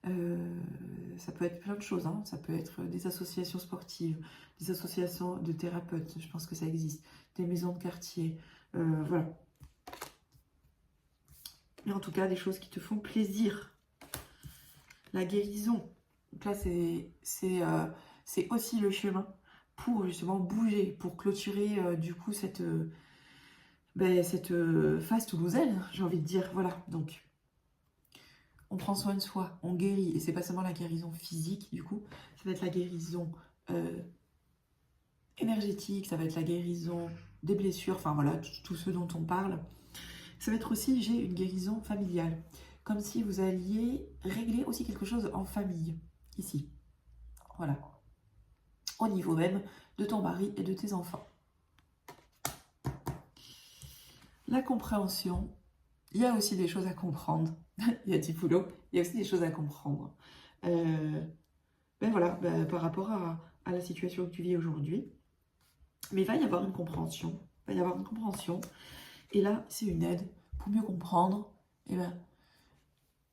plein de choses. Hein. Ça peut être des associations sportives, des associations de thérapeutes, je pense que ça existe, des maisons de quartier, voilà. Mais en tout cas, des choses qui te font plaisir. La guérison. Donc là, c'est aussi le chemin pour justement bouger, pour clôturer du coup cette phase toulousaine, j'ai envie de dire. Voilà, donc on prend soin de soi, on guérit. Et c'est pas seulement la guérison physique, du coup, ça va être la guérison énergétique, ça va être la guérison des blessures, enfin voilà, tout ce dont on parle. Ça va être aussi, j'ai une guérison familiale. Comme si vous alliez régler aussi quelque chose en famille, ici. Voilà. Au niveau même de ton mari et de tes enfants. La compréhension, il y a aussi des choses à comprendre. Il y a du boulot, il y a aussi des choses à comprendre. Par rapport à la situation que tu vis aujourd'hui. Mais il va y avoir une compréhension. Et là, c'est une aide pour mieux comprendre. Et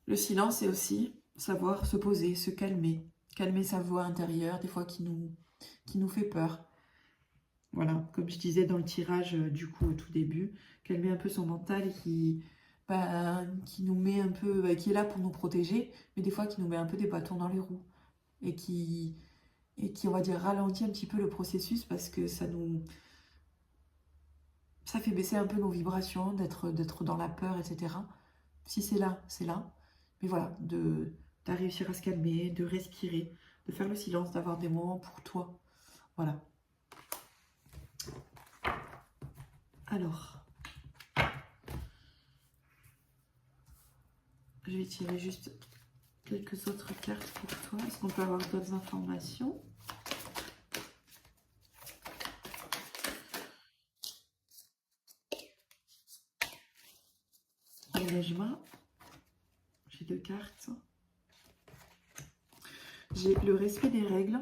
le silence, c'est aussi savoir se poser, se calmer. Calmer sa voix intérieure, des fois qui nous fait peur. Voilà, comme je disais dans le tirage, du coup, au tout début, calmer un peu son mental qui nous met un peu, qui est là pour nous protéger, mais des fois qui nous met un peu des bâtons dans les roues. Et qui, on va dire, ralentit un petit peu le processus parce que ça fait baisser un peu nos vibrations, d'être dans la peur, etc. Si c'est là, c'est là. Mais voilà, de réussir à se calmer, de respirer, de faire le silence, d'avoir des moments pour toi. Voilà. Alors, Je vais tirer juste quelques autres cartes pour toi. Est-ce qu'on peut avoir d'autres informations? Engagement. J'ai 2 cartes. J'ai le respect des règles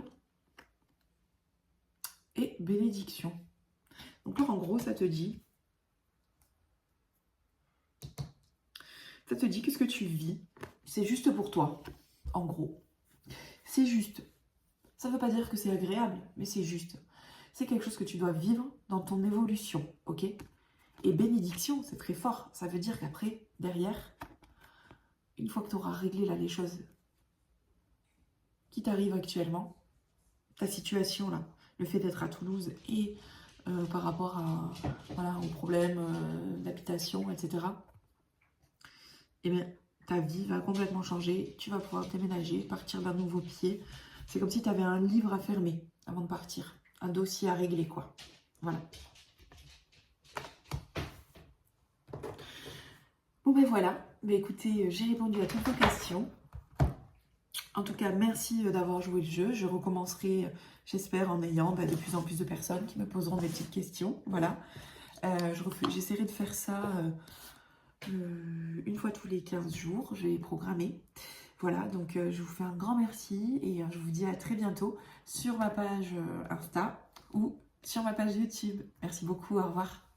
et bénédiction. Donc là, en gros, ça te dit que ce que tu vis, c'est juste pour toi. En gros, c'est juste. Ça ne veut pas dire que c'est agréable, mais c'est juste. C'est quelque chose que tu dois vivre dans ton évolution, ok? Et bénédiction, c'est très fort. Ça veut dire qu'après, derrière, une fois que tu auras réglé là les choses qui t'arrivent actuellement, ta situation là, le fait d'être à Toulouse et par rapport à, voilà, aux problèmes d'habitation, etc., eh bien, ta vie va complètement changer. Tu vas pouvoir déménager, partir d'un nouveau pied. C'est comme si tu avais un livre à fermer avant de partir. Un dossier à régler, quoi. Voilà. Bon, ben voilà. Ben, écoutez, j'ai répondu à toutes vos questions. En tout cas, merci d'avoir joué le jeu. Je recommencerai, j'espère, en ayant de plus en plus de personnes qui me poseront des petites questions. Voilà. J'essaierai de faire ça une fois tous les 15 jours. Je vais programmer. Voilà, donc je vous fais un grand merci et je vous dis à très bientôt sur ma page Insta ou sur ma page YouTube. Merci beaucoup, au revoir.